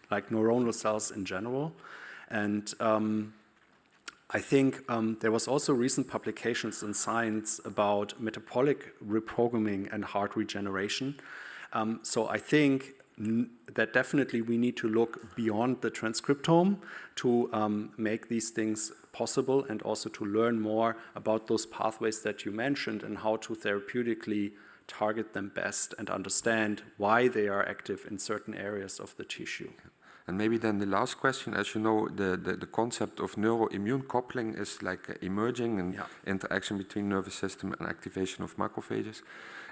like neuronal cells in general. And I think there was also recent publications in Science about metabolic reprogramming and heart regeneration. So I think that definitely we need to look beyond the transcriptome to make these things possible and also to learn more about those pathways that you mentioned and how to therapeutically target them best and understand why they are active in certain areas of the tissue. And maybe then the last question, as you know, the concept of neuroimmune coupling is like emerging and interaction between nervous system and activation of macrophages.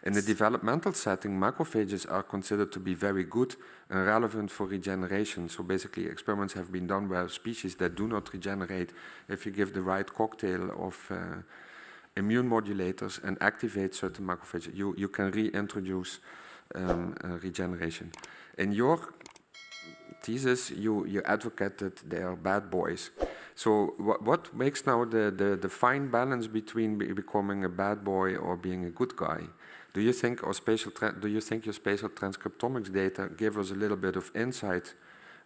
In the developmental setting, macrophages are considered to be very good and relevant for regeneration. So basically experiments have been done where species that do not regenerate, if you give the right cocktail of immune modulators and activate certain macrophages, you can reintroduce regeneration. In your thesis, you advocated they are bad boys. So what makes now the fine balance between becoming a bad boy or being a good guy? Do you think your spatial transcriptomics data give us a little bit of insight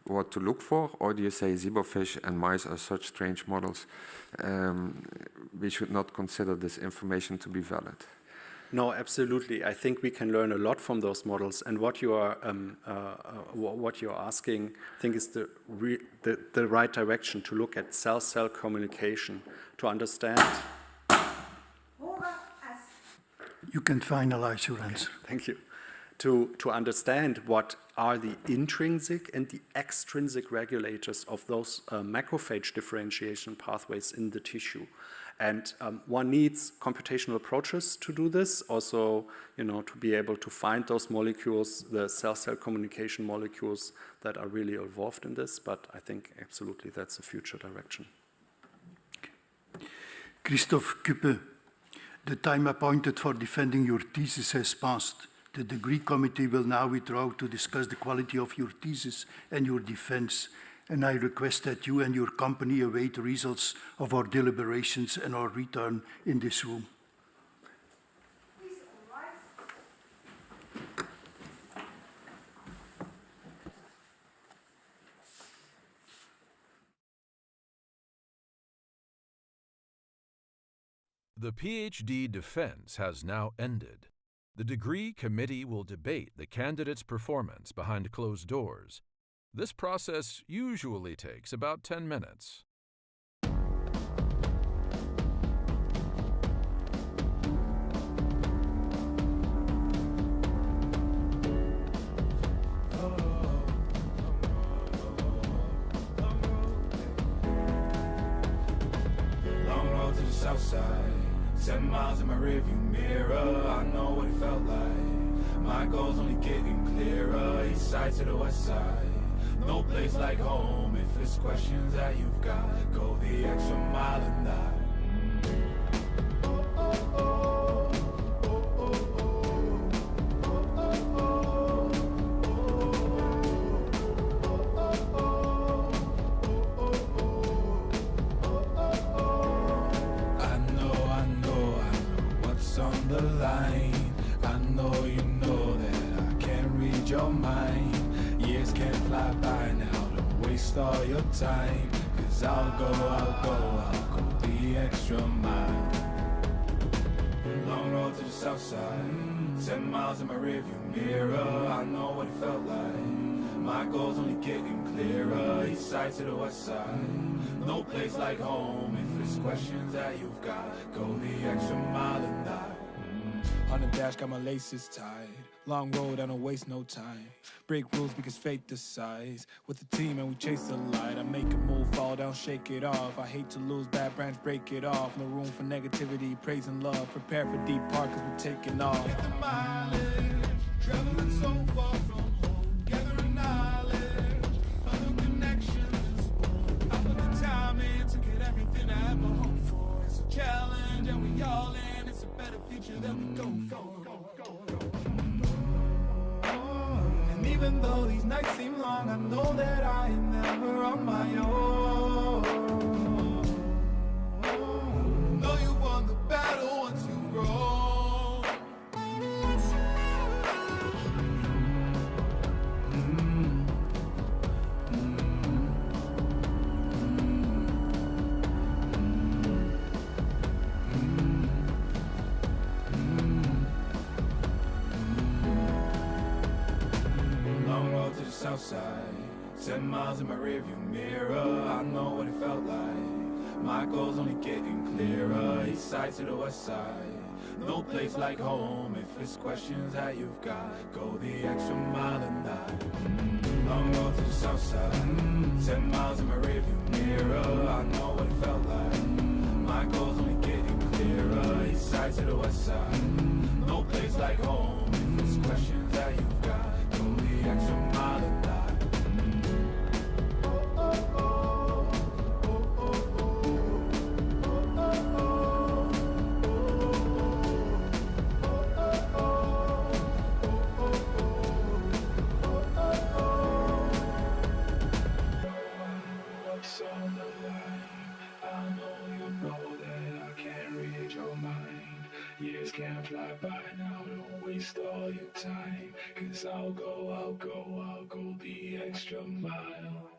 what to look for, or do you say zebrafish and mice are such strange models, we should not consider this information to be valid? No, absolutely. I think we can learn a lot from those models, and what you are asking, I think, is the right direction to look at cell-cell communication to understand. You can finalize your answer. Thank you. To understand what are the intrinsic and the extrinsic regulators of those macrophage differentiation pathways in the tissue. And one needs computational approaches to do this, also, to be able to find those molecules, the cell-cell communication molecules that are really involved in this, but I think absolutely that's a future direction. Okay. Christoph Kuppe, the time appointed for defending your thesis has passed. The degree committee will now withdraw to discuss the quality of your thesis and your defense, and I request that you and your company await the results of our deliberations and our return in this room. Please rise. The PhD defense has now ended. The degree committee will debate the candidate's performance behind closed doors. This process usually takes about 10 minutes. Long road to the south side. 7 miles in my rearview mirror, I know what it felt like. My goal's only getting clearer, east side to the west side. No place like home, if it's questions that you've got, go the extra mile and that. On the line, I know you know that I can't read your mind. Years can't fly by now, don't waste all your time. Cause I'll go the extra mile. Long road to the south side, 7 miles in my rearview mirror, I know what it felt like. My goal's only getting clearer, east side to the west side. No place like home, if it's questions that you've got, go the extra mile and that. On the dash, got my laces tied. Long road, I don't waste no time. Break rules because fate decides. With the team and we chase the light. I make a move, fall down, shake it off. I hate to lose, bad branch, break it off. No room for negativity, praise and love. Prepare for deep part cause we're taking off. Take the mileage, traveling so far from home. Gathering knowledge, other connections. I put the time in to get everything I ever hoped for. It's a challenge and we all in. It's a better future that we go for. And even though these nights seem long, I know that I am never on my own. Know you won the battle once you've grown. South side, 10 miles in my rearview mirror. I know what it felt like. My goal's only getting clearer. East side to the west side, no place like home. If it's questions that you've got, go the extra mile and not. Long road to the south side, 10 miles in my rearview mirror. I know what it felt like. My goal's only getting clearer. East side to the west side, no place like home. If it's questions that you've got, go the extra mile and not. Years can't fly by now, don't waste all your time. 'Cause I'll go the extra mile.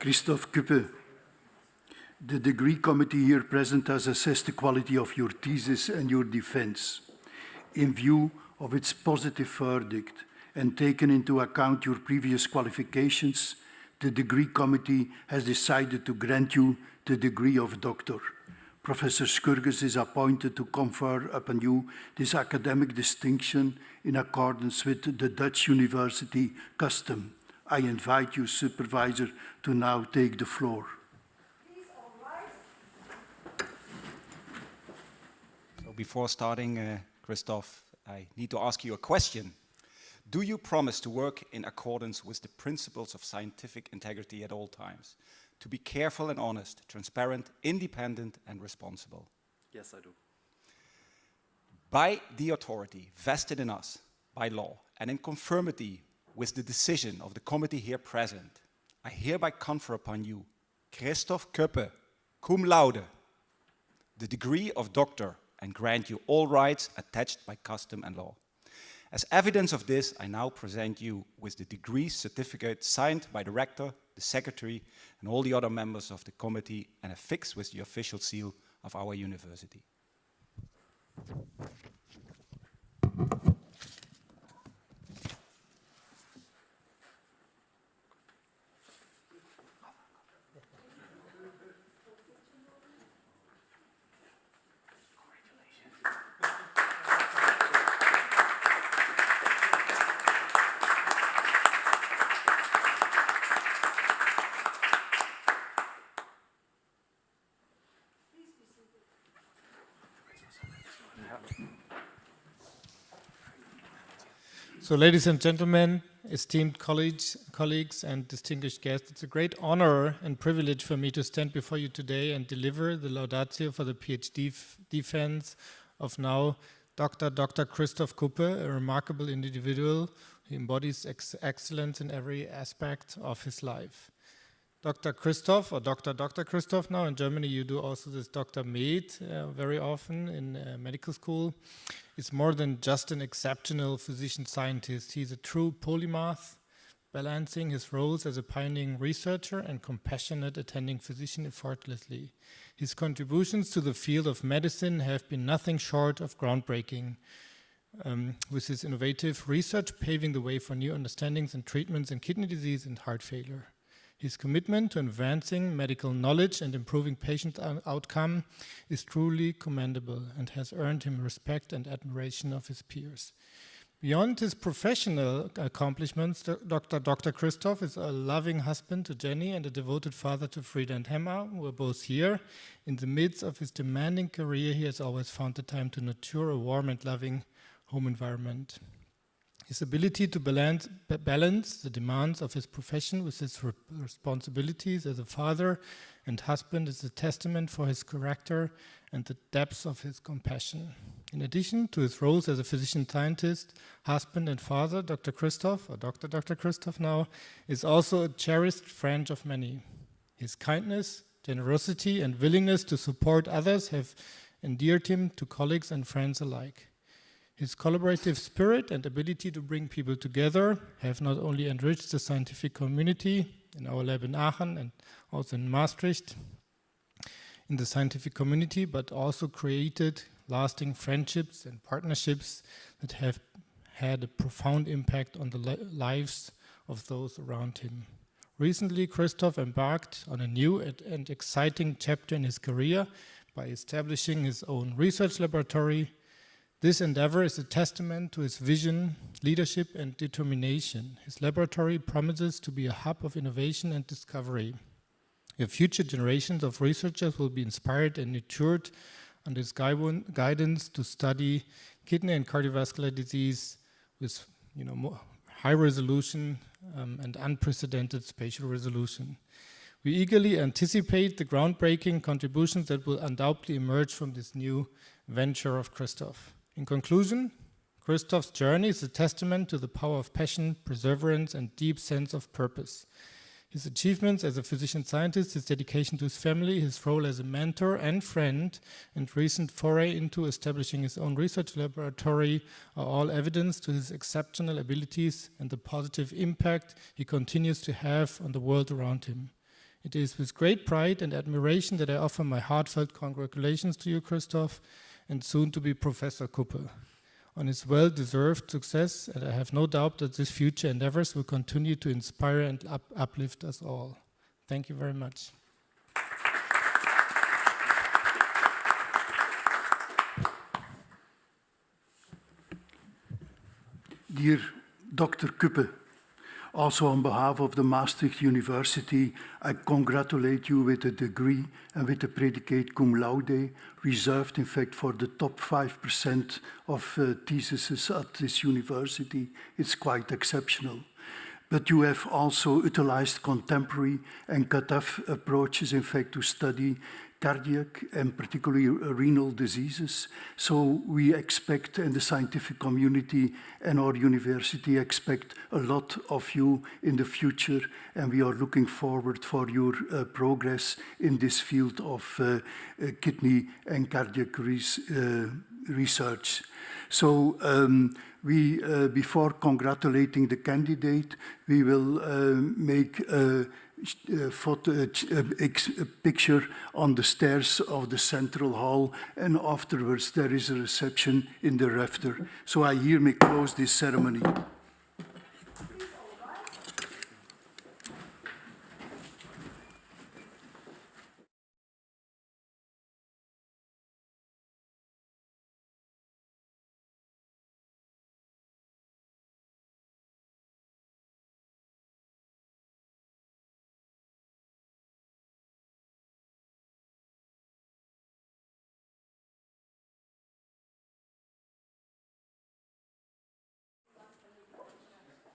Christoph Kuppe, the degree committee here present has assessed the quality of your thesis and your defense. In view of its positive verdict and taken into account your previous qualifications, the degree committee has decided to grant you the degree of doctor. Professor Skurges is appointed to confer upon you this academic distinction in accordance with the Dutch university custom. I invite you, supervisor, to now take the floor. Please all rise. So before starting, Christoph, I need to ask you a question. Do you promise to work in accordance with the principles of scientific integrity at all times? To be careful and honest, transparent, independent, and responsible? Yes, I do. By the authority vested in us by law and in conformity with the decision of the committee here present, I hereby confer upon you, Christoph Kuppe, cum laude, the degree of doctor and grant you all rights attached by custom and law. As evidence of this, I now present you with the degree certificate signed by the rector, the secretary, and all the other members of the committee and affixed with the official seal of our university. So, ladies and gentlemen, esteemed colleagues and distinguished guests, it's a great honor and privilege for me to stand before you today and deliver the laudatio for the PhD defense of now Dr. Christoph Kuppe, a remarkable individual who embodies excellence in every aspect of his life. Dr. Christoph, or Dr. Christoph now, in Germany you do also this Dr. Med very often in medical school, is more than just an exceptional physician-scientist. He's a true polymath, balancing his roles as a pioneering researcher and compassionate attending physician effortlessly. His contributions to the field of medicine have been nothing short of groundbreaking, with his innovative research paving the way for new understandings and treatments in kidney disease and heart failure. His commitment to advancing medical knowledge and improving patient outcome is truly commendable and has earned him respect and admiration of his peers. Beyond his professional accomplishments, Dr. Christoph is a loving husband to Jenny and a devoted father to Frieda and Emma, who are both here. In the midst of his demanding career, he has always found the time to nurture a warm and loving home environment. His ability to balance the demands of his profession with his responsibilities as a father and husband is a testament for his character and the depth of his compassion. In addition to his roles as a physician-scientist, husband and father, Dr. Christoph, or Dr. Christoph now, is also a cherished friend of many. His kindness, generosity, and willingness to support others have endeared him to colleagues and friends alike. His collaborative spirit and ability to bring people together have not only enriched the scientific community in our lab in Aachen and also in Maastricht in the scientific community, but also created lasting friendships and partnerships that have had a profound impact on the lives of those around him. Recently, Christoph embarked on a new and exciting chapter in his career by establishing his own research laboratory. This endeavor is a testament to his vision, leadership, and determination. His laboratory promises to be a hub of innovation and discovery. Your future generations of researchers will be inspired and nurtured under his guidance to study kidney and cardiovascular disease with high resolution and unprecedented spatial resolution. We eagerly anticipate the groundbreaking contributions that will undoubtedly emerge from this new venture of Christoph. In conclusion, Christoph's journey is a testament to the power of passion, perseverance, and deep sense of purpose. His achievements as a physician-scientist, his dedication to his family, his role as a mentor and friend, and recent foray into establishing his own research laboratory are all evidence to his exceptional abilities and the positive impact he continues to have on the world around him. It is with great pride and admiration that I offer my heartfelt congratulations to you, Christoph, and soon to be Professor Kuppe, on his well-deserved success, and I have no doubt that his future endeavors will continue to inspire and uplift us all. Thank you very much. Dear Dr. Kuppe, also on behalf of the Maastricht University, I congratulate you with a degree and with a predicate cum laude, reserved in fact for the top 5% of theses at this university. It's quite exceptional. But you have also utilized contemporary and cut-off approaches, in fact, to study cardiac and particularly renal diseases. So we expect, and the scientific community and our university expect a lot of you in the future, and we are looking forward for your progress in this field of kidney and cardiac research. So before congratulating the candidate, we will make a picture on the stairs of the central hall, and afterwards there is a reception in the rafter. So I hereby close this ceremony.